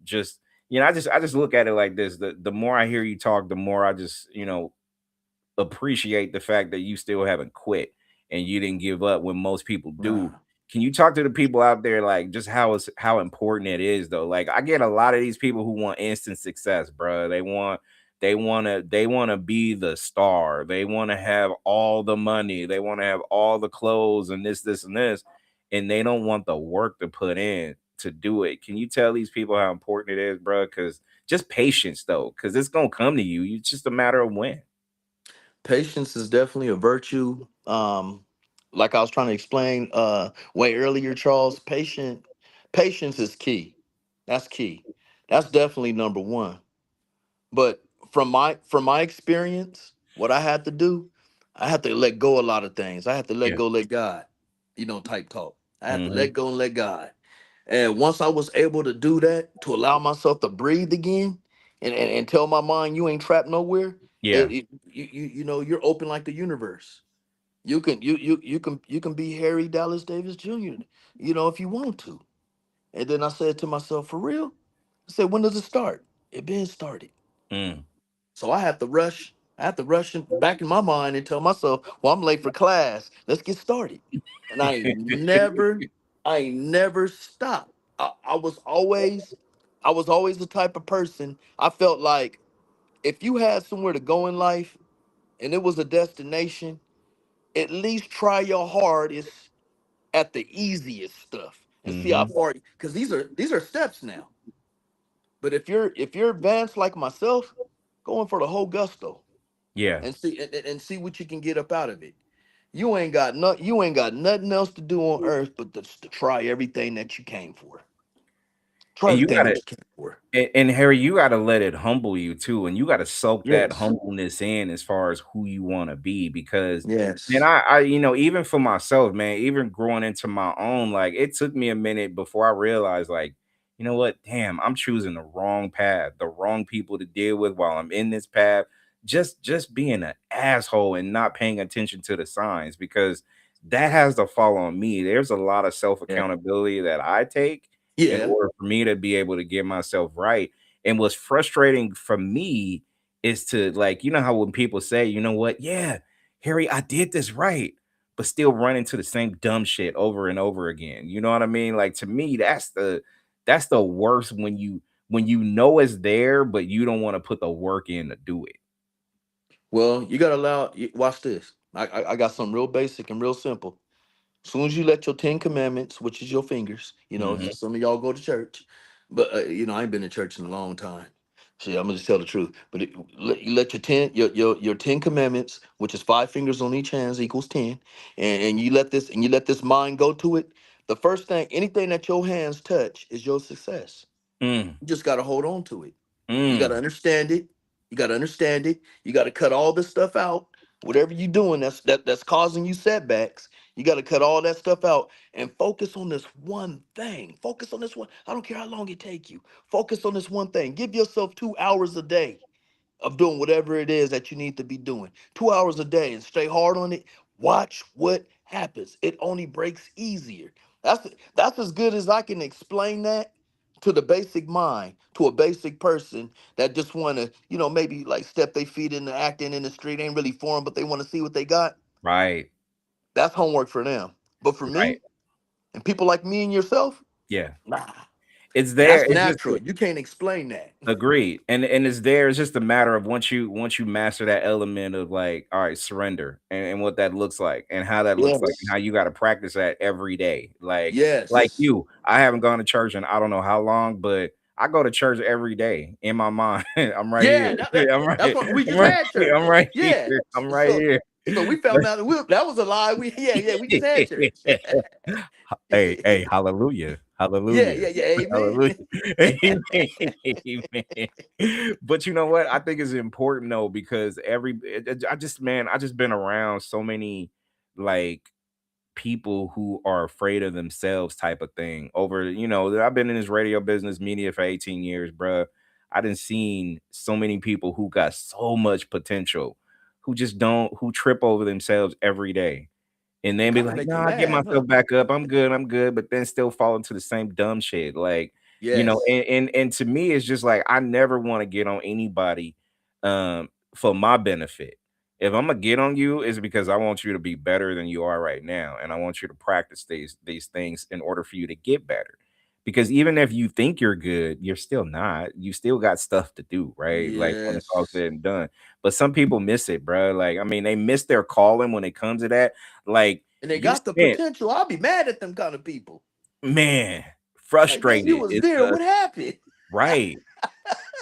just I just look at it like this. The more I hear you talk, the more I just, appreciate the fact that you still haven't quit and you didn't give up when most people do. Nah. Can you talk to the people out there like just how important it is though? Like I get a lot of these people who want instant success, bro. They want to be the star. They want to have all the money. They want to have all the clothes and this and this, and they don't want the work to put in to do it. Can you tell these people how important it is, bro? Because just patience though, because it's gonna come to you. It's just a matter of when. Patience is definitely a virtue. Like I was trying to explain way earlier, Charles, patience is key. That's key. That's definitely number one. But from my experience, what I had to do, I had to let go a lot of things. I had to let Yeah. go, let God, type talk. I had to Hmm. let go and let God. And once I was able to do that, to allow myself to breathe again and tell my mind you ain't trapped nowhere, Yeah. you're open like the universe. You can be Harry Dallas Davis Jr., if you want to. And then I said to myself, for real? I said, when does it start? It been started. Mm. So I have to rush. I have to rush back in my mind and tell myself, well, I'm late for class. Let's get started. And I ain't never stopped. I was always the type of person. I felt like if you had somewhere to go in life and it was a destination, at least try your hardest at the easiest stuff and see how Hmm. far. Because these are steps now. But if you're advanced like myself, going for the whole gusto Yeah. and see what you can get up out of it. You ain't got nothing else to do on earth but to try everything that you came for. Try And you everything gotta that you came for. and Harry, you gotta let it humble you too, and you gotta soak that Yes. humbleness in as far as who you want to be. Because, man, Yes. I even for myself, man, even growing into my own, like it took me a minute before I realized, like, you know what, damn, I'm choosing the wrong path, the wrong people to deal with while I'm in this path. Just being an asshole and not paying attention to the signs, because that has to fall on me. There's a lot of self Yeah. accountability that I take in Yeah. order for me to be able to get myself right. And what's frustrating for me is to, like, you know how when people say, you know what, yeah, Harry, I did this right, but still run into the same dumb shit over and over again. You know what I mean? Like to me, that's the worst when you know it's there, but you don't want to put the work in to do it. Well, you gotta watch this. I got something real basic and real simple. As soon as you let your 10 commandments, which is your fingers, Hmm. some of y'all go to church, but I ain't been to church in a long time. See, I'm gonna just tell the truth. But you let your 10 commandments, which is 5 fingers on each hands equals 10, and you let this mind go to it. The first thing, anything that your hands touch is your success. Mm, You just gotta hold on to it. You got to mm, understand it. You got to understand it. You got to cut all this stuff out. Whatever you're doing that's causing you setbacks, you got to cut all that stuff out and focus on this one thing. Focus on this one. I don't care how long it take you. Focus on this one thing. Give yourself 2 hours a day of doing whatever it is that you need to be doing. 2 hours a day and stay hard on it. Watch what happens. It only breaks easier. That's as good as I can explain that to the basic mind, to a basic person that just want to, maybe like step their feet into acting in the street. Ain't really for them, but they want to see what they got. right, That's homework for them. But for right. me and people like me and yourself, Yeah. nah, It's there. that's It's just natural. You can't explain that. agreed. And it's there. It's just a matter of once you master that element of, like, all right, surrender, and what that looks like and how that looks like and Yes. how you got to practice that every day. Like Yes. you, I haven't gone to church in I don't know how long, but I go to church every day in my mind. I'm right here. Yeah, I'm that's right. what we I'm just right. had I'm church. right here. Yeah. I'm right So here. so we found out that was a lie. We just had church. Hey, hey, hallelujah, Yeah, hallelujah, yeah, yeah. Amen. hallelujah, amen, amen. But you know what? I think it's important though, because I just, man, I just been around so many, like, people who are afraid of themselves type of thing. I've been in this radio business media for 18 years, bruh. I done seen so many people who got so much potential who just don't who trip over themselves every day and then be Kind of like, make "No, you I get mad, huh? myself back up. I'm good. I'm good." But then still fall into the same dumb shit. Like, You know, Yes. and to me, it's just like I never want to get on anybody for my benefit. If I'm gonna get on you, it's because I want you to be better than you are right now, and I want you to practice these things in order for you to get better. Because even if you think you're good, you're still not. You still got stuff to do, right? Like when it's all Yes. said and done. But some people miss it, bro. Like I mean, they miss their calling when it comes to that. Like And they you got the spent, potential. I'll be mad at them kind of people. man, Like, man, you frustrated was is there. the What happened? right.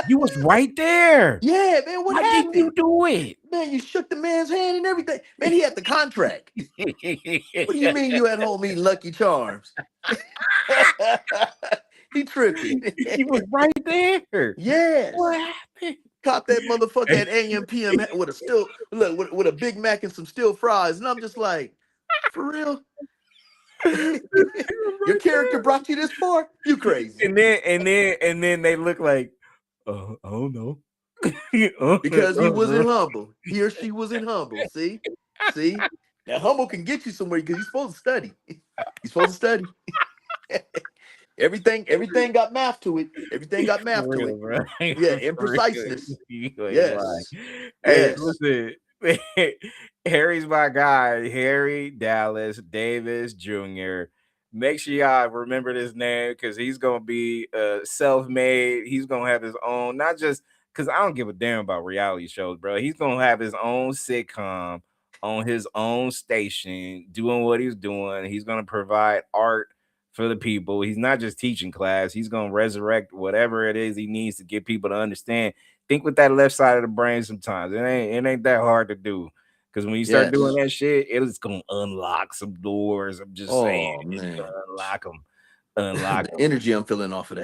You was right there. Yeah, man, what Why didn't you happened? do it? Man, you shook the man's hand and everything. Man, he had the contract. What do you mean you at home eating Lucky Charms? He tripping. He was right there. What Yes. happened? Caught that motherfucker at AM PM with a still look with a Big Mac and some steel fries. And I'm just like, for real? He was Your right character there. brought you this far? You crazy. And then they look like, I don't know. Because he wasn't humble. He or she wasn't humble. See? See? Now humble can get you somewhere because you're supposed to study. You're supposed to study. Everything got math to it. Everything got math For to real, it. bro. Yeah, and For real. preciseness. You ain't lying. Yes. Hey, Yes. listen. Harry's my guy, Harry Dallas Davis Jr. Make sure y'all remember this name because he's gonna be self-made. He's gonna have his own, not just because I don't give a damn about reality shows, bro. He's gonna have his own sitcom on his own station, doing what he's doing. He's gonna provide art for the people. He's not just teaching class. He's gonna resurrect whatever it is he needs to get people to understand. Think with that left side of the brain sometimes. It ain't that hard to do. Because when you start doing Yes. that shit, it's gonna unlock some doors. I'm just saying, Oh it's gonna man. unlock them. Unlock The them. energy I'm feeling off of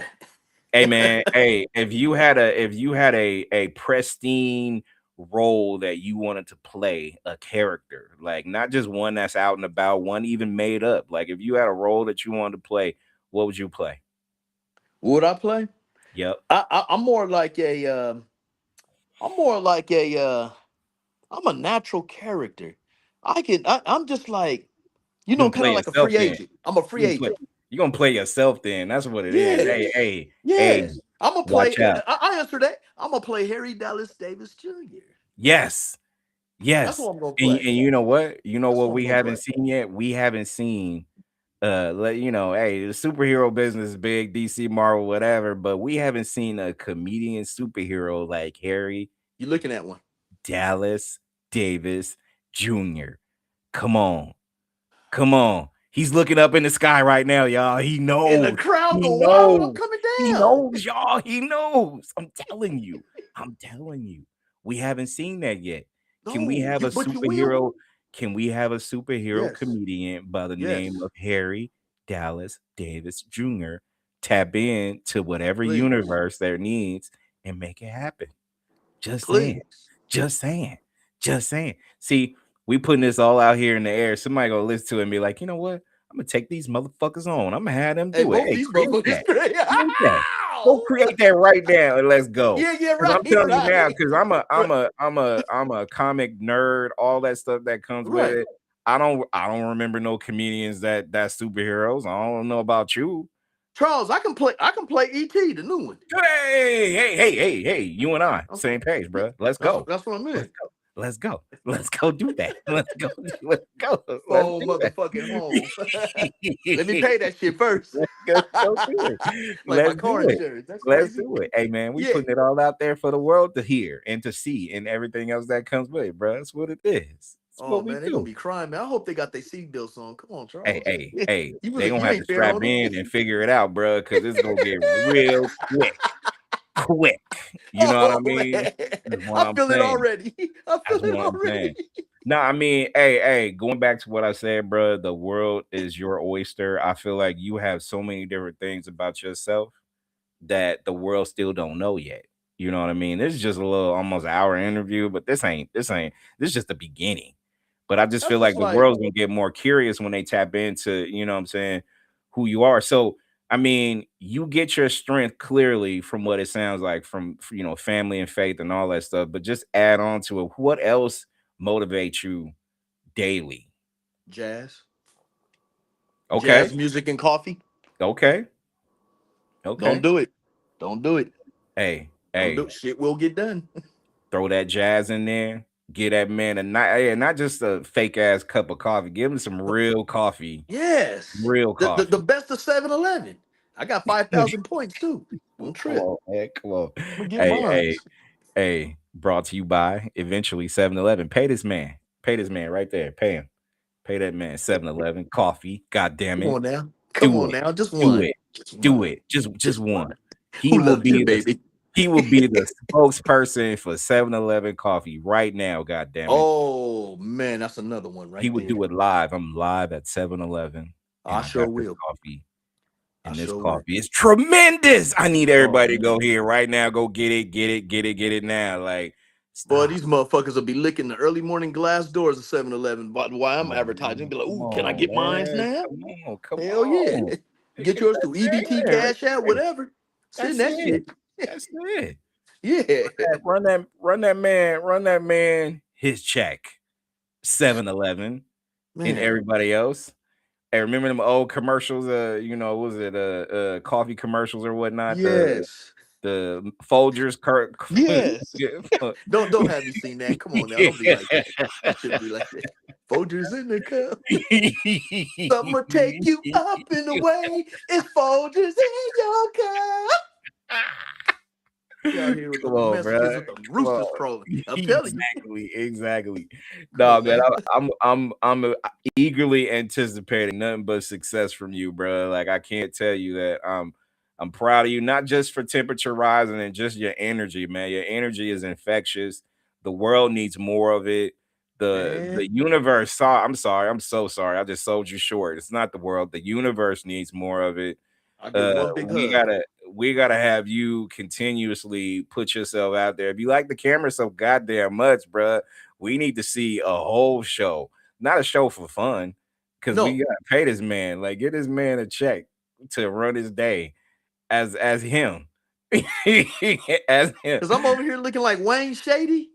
Hey that. man, hey, if you had a pristine role that you wanted to play a character, like not just one that's out and about, one even made up. Like if you had a role that you wanted to play, what would you play? Would I play? Yep. I'm more like a I'm more like a I'm a natural character. I'm just like, You gonna kind play of like a yourself free then. agent. I'm a You free gonna play agent. you gonna play yourself then. That's what it is. Hey, Yes. hey, hey, Yes. I'm gonna play watch out. I answer that. I'm gonna play Harry Dallas Davis Jr. Yes. That's Yes. what I'm gonna And, play. and you know what? You know That's what what I'm we gonna haven't play. seen yet? We haven't seen hey, the superhero business is big, DC, Marvel, whatever, but we haven't seen a comedian superhero like Harry You're looking at one. Dallas Davis Jr. Come on. Come on. He's looking up in the sky right now, y'all. He And the knows. crowd He go wild. I'm knows. coming He down. knows, y'all. He knows. I'm telling you. I'm telling you. We haven't seen that yet. Can we No, have a but you will. superhero? Can we have a superhero Yes. comedian by the name Yes. of Harry Dallas Davis Jr. tap in to whatever Please. universe there needs and make it happen? Just saying. Please. Just saying. Just saying. See, we putting this all out here in the air. Somebody gonna listen to it and be like, you know what? I'm gonna take these motherfuckers on. I'm gonna have them Hey, do it. both Hey, these create motherfuckers that. crazy. Create that. Go create that right now and let's go. Yeah, yeah, Because right, I'm telling you now, right. because I'm a I'm Right. a I'm a I'm a comic nerd, all that stuff that comes with Right. it. I don't remember no comedians that's superheroes. I don't know about you. Charles, I can play ET, the new one. Hey, you and I, Okay. same page, Yeah, bro. Let's that's go. that's what I Let's meant. go. Let's go. Let's go do that. Let's go. Let's go. Let's Phone do that. motherfucking home. Let me pay that shit first. Let's go do it. Like my Let's car do it. insurance. That's Let's crazy. do it. Hey man, we Yeah. putting it all out there for the world to hear and to see and everything else that comes with it, bro. That's what it is. It's Oh what we man, they're gonna do. be crying, man. I hope they got their seatbelts on. Come on, Hey, Charles. hey, hey, they gonna You have to ain't fair strap on them. in and figure it out, bro, because it's gonna get real quick. Quick. You know what I Oh mean? man. That's what I I'm feel it saying. already. I feel That's it what I'm already. saying. No, I mean, hey, going back to what I said, bro, the world is your oyster. I feel like you have so many different things about yourself that the world still don't know yet. You know what I mean? This is just a little almost hour interview, but this is just the beginning. But I just That's feel just like the like world's gonna get more curious when they tap into, you know what I'm saying, who you are. So I mean, you get your strength clearly from what it sounds like from family and faith and all that stuff. But just add on to it. What else motivates you daily? jazz. Okay, Jazz music and coffee. okay, Okay. Don't do it. Don't do it. Hey, Don't do hey, it. Shit will get done. throw that jazz in there. Get that man a not just a fake ass cup of coffee. Give him some real coffee. Yes. Real The coffee. best of 7-Eleven. I got 5,000 points too. Don't Come trip. on, man. Come on. I'm gonna get Hey, mine. hey, hey. Brought to you by eventually 7-Eleven. Pay this man. Pay this man right there. Pay him. Pay that man 7-Eleven. Coffee. God damn Come it. on now. Come Do on it. now. Just Do one. it. Just Do one. it. Just Just one. one. He Who will loves you, be the baby? he will be the spokesperson for 7-Eleven coffee right now. God damn it. Oh man, that's another one He right would there. do it live. I'm live at 7-Eleven and I I sure got this will. coffee. I And this sure will. coffee is tremendous. I need Oh everybody to man. go here right now. Go get it, get it, get it, get it now. Like, Boy, stop. these motherfuckers will be licking the early morning glass doors of 7-Eleven. But while I'm Come on, advertising, man. be like, Come ooh, can I on, get mines man. now? Come on, come Hell yeah. on. Get yours through That's EBT, it. Right Cash App, there. whatever. Send That's that it. shit. That's it. Yeah. Run that man his check. 7-Eleven and Man. everybody else. Hey, remember them old commercials? Was it coffee commercials or whatnot? Yes. The Folgers, Kurt. Yes. Don't have me seen that. Come on now. Don't be like that. You shouldn't be like that. Folgers in the cup. Summer take you up and away. It's Folgers in your cup. You out here with the Come on, messages bro. with the Come roosters on. crowing. I'm telling you. Exactly. Come No, on, man, man. I'm eagerly anticipating nothing but success from you, bro. Like I can't tell you that I'm proud of you, not just for temperature rising and just your energy, man. Your energy is infectious. The world needs more of it. The Man, universe saw. I'm sorry. I'm so sorry. I just sold you short. It's not the world. The universe needs more of it. I'll give one big We hug. gotta have you continuously put yourself out there. If you like the camera so goddamn much, bruh, we need to see a whole show, not a show for fun, because we No, gotta pay this man. Like, get this man a check to run his day as him, as him. because I'm over here looking like Wayne Shady.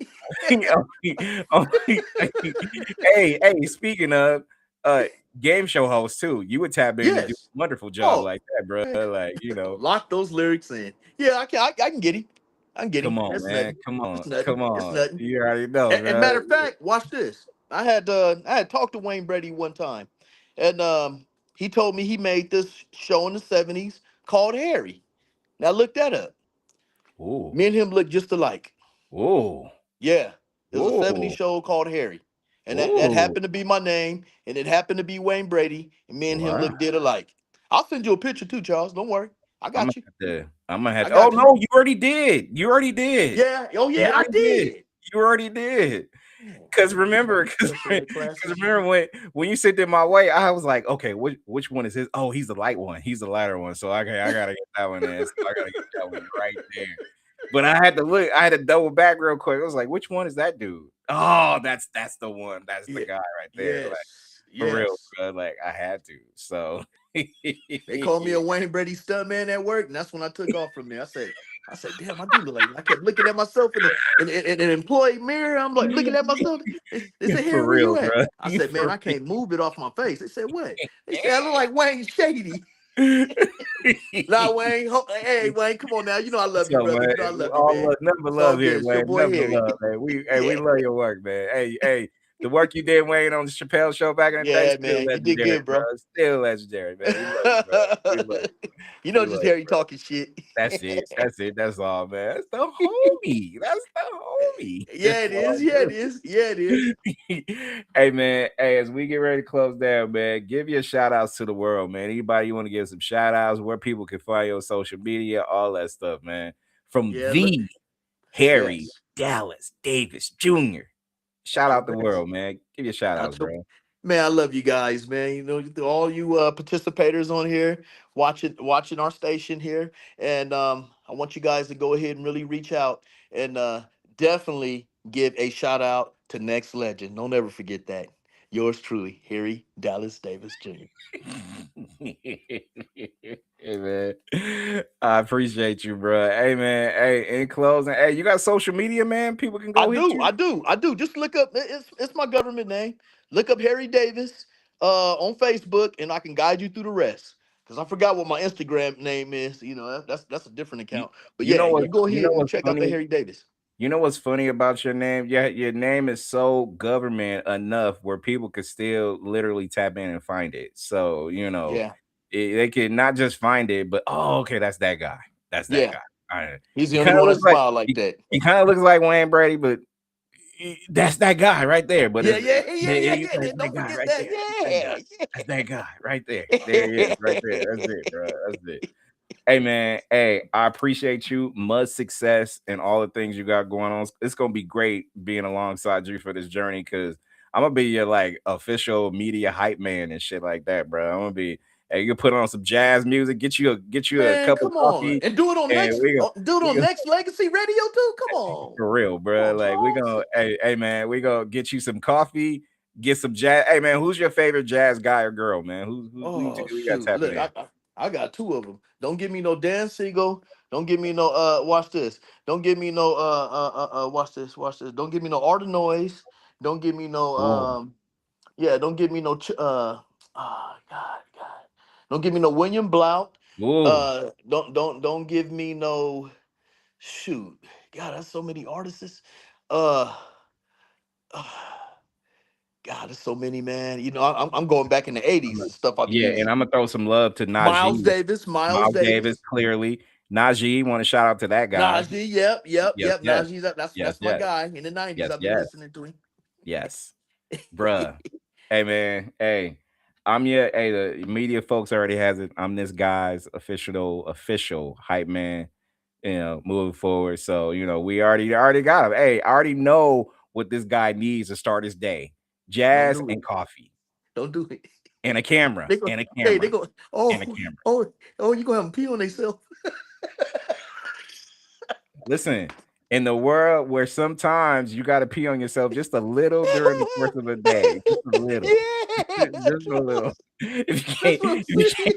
Hey, speaking of uh game show host too, you would tap in and do Yes. a wonderful job Oh, like that, bro. man. Like, Lock those lyrics in. Yeah, I can get him. I can get him. come on, That's man. nothing. Come It's on. nothing. Come It's on. nothing. You already know, And man. matter of fact, watch this. I had talked to Wayne Brady one time, and he told me he made this show in the '70s called Harry. Now look that up. Ooh. Me and him look just alike. Ooh. Yeah, it was a '70s Ooh. show called Harry, and that Ooh. happened to be my name, and it happened to be Wayne Brady, and me and him Wow. look dead alike. I'll send you a picture too, Charles. Don't worry, I I'm gonna got you. have to. I'm gonna have I to. Oh got you. no, you already did. You already did. Yeah. Oh You yeah, I already did. did. You already did. Man, Cause I get my remember, cause, special cause ed classes. remember when you sent it my way, I was like, okay, which one is his? Oh, he's the light one. He's the lighter one. So okay, I gotta get that one in. So I gotta get that one right there. But I had to look. I had to double back real quick. I was like, which one is that dude? Oh, that's the one. That's the Yeah. guy right there. Like Yes. for real, Yes. bro. Like I had to. So They called me a Wayne Brady stuntman at work, and that's when I took off from there. I said, damn, I do look like. I kept looking at myself in an employee mirror. I'm like looking at myself. They said, for Harry, where real, you at? bro. I said, man, For I can't move it off my face. They said, what? They said, I look like Wayne Shady. real. Now, Wayne, hey, Wayne, come on now. You know I love you, So brother. man, You know I love you, all man. love, number It's all love here, good. It's your man. boy Number Harry. love, man. We Yeah. love your work, man. Hey, the work you did, Wayne, on the Chappelle show back in the day, Yeah, still man. You did legendary, good, bro. bro. Still legendary, man. We love you, bro. We love you. You know, We just love you, Harry bro. talking shit. That's it. That's it. That's all, man. That's the homie. That's the homie. Yeah, It's it all is. Yeah, it is. Yeah, it is. good. Hey, man. Hey, as we get ready to close down, man, give your shout outs to the world, man. Anybody you want to give some shout outs, where people can find you on social media, all that stuff, man. From Yeah, look. the Harry Yes. Dallas Davis Jr. Shout out the Man, world, man. Give your shout outs, that's a- bro. man, I love you guys, man. You know, to all you participators on here watching our station here. And I want you guys to go ahead and really reach out and definitely give a shout out to Next Legend. Don't ever forget that. Yours truly, Harry Dallas Davis Jr. Hey man, I appreciate you, bro. Hey man, hey, in closing, hey, you got social media, man? People can I go hit do, you. I do, I do. Just look up. It's my government name. Look up Harry Davis on Facebook, and I can guide you through the rest. because I forgot what my Instagram name is. You know, that's a different You, account. But you yeah, know what? you go You know ahead and what's check out the funny? Harry Davis. You know what's funny about your name? Yeah, your name is so government enough where people could still literally tap in and find it. So Yeah, they can not just find it, but oh, okay, that's that guy. That's that yeah. guy. All right. He's the He only kind of one that looks like smiled like that. he kind of looks like Wayne Brady, but that's that guy right there. But Yeah, it's yeah, yeah, yeah, yeah, yeah, you yeah. that's that Don't guy forget right that. there. That's that guy. That's that guy right there. There he is, right there. That's it, bro. That's it. Hey man, hey, I appreciate you. Much success and all the things you got going on. It's gonna be great being alongside you for this journey because I'm gonna be your like official media hype man and shit like that, bro. I'm gonna be hey, you can put on some jazz music, get you a Man, cup of come on, coffee, and do it on and next. Do it we on gonna Next Legacy Radio too. Come on, for real, come bro. on, Like we Charles. gonna hey man, we gonna get you some coffee, get some jazz. Hey man, who's your favorite jazz guy or girl, man? Who you Oh we got shoot! tapping Look, in? I got two of them. Don't give me no Dan Siegel. Don't give me no Watch this. Don't give me no watch this. Watch this. Don't give me no Art of Noise. Don't give me no Ooh. yeah. Don't give me no God. Don't give me no William Blount. Ooh. Don't give me no shoot. God, that's so many artists. Uh, uh, God, there's so many, man. You know, I'm going back in the '80s and stuff. I'll be Yeah, and using. I'm gonna throw some love to Miles Najee. Davis, Miles Miles Davis, Davis, clearly. Najee, want to shout out to that guy. Najee. Yep. Yes. Najee's that's Yes, my yes. guy. In the '90s, Yes, I've been yes, listening to him. yes. Bruh. Hey man, hey. I'm your hey, the media folks already has it. I'm this guy's official hype man, moving forward. So, we already got him. Hey, I already know what this guy needs to start his day. Don't Jazz do it. and coffee. Don't do it. And a camera. They go. And a Hey, they camera. go. And a Oh, camera. You gonna have them pee on themselves? Listen, in the world where sometimes you got to pee on yourself just a little during the course of a day, just a little, Yeah, just a little. If you that's can't, what I'm if you saying. can't,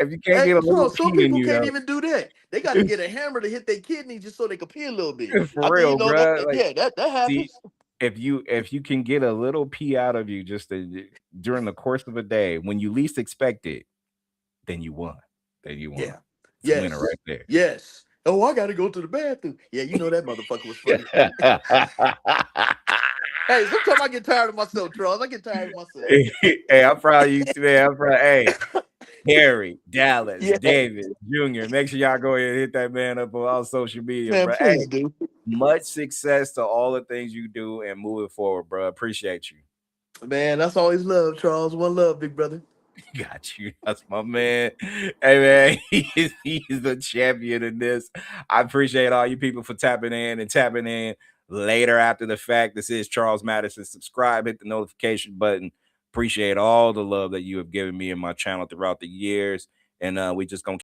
if you can't Hey, get a little Charles, some pee in people you can't though, even do that. They got to get a hammer to hit their kidney just so they can pee a little bit. for I mean, real, bro. Like, yeah, that see, happens. if you can get a little pee out of you during the course of a day when you least expect it, then you won. Then you won. Yeah. It's a winner Yes. right there. Yes. Oh, I got to go to the bathroom. Yeah, you know that motherfucker was funny. Hey, sometimes I get tired of myself, Charles. I get tired of myself. Hey, I'm proud of you too, man. I'm proud. Hey, Harry, Dallas, Yeah, David, Jr. Make sure y'all go ahead and hit that man up on all social media, man, bro. Hey, please do. much success to all the things you do and moving forward, bro. Appreciate you. Man, that's always love, Charles. One love, big brother. Got you. That's my man. Hey man, he's the champion in this. I appreciate all you people for tapping in and tapping in later after the fact. This is Charles Madison. Subscribe, hit the notification button. Appreciate all the love that you have given me and my channel throughout the years. And we just gonna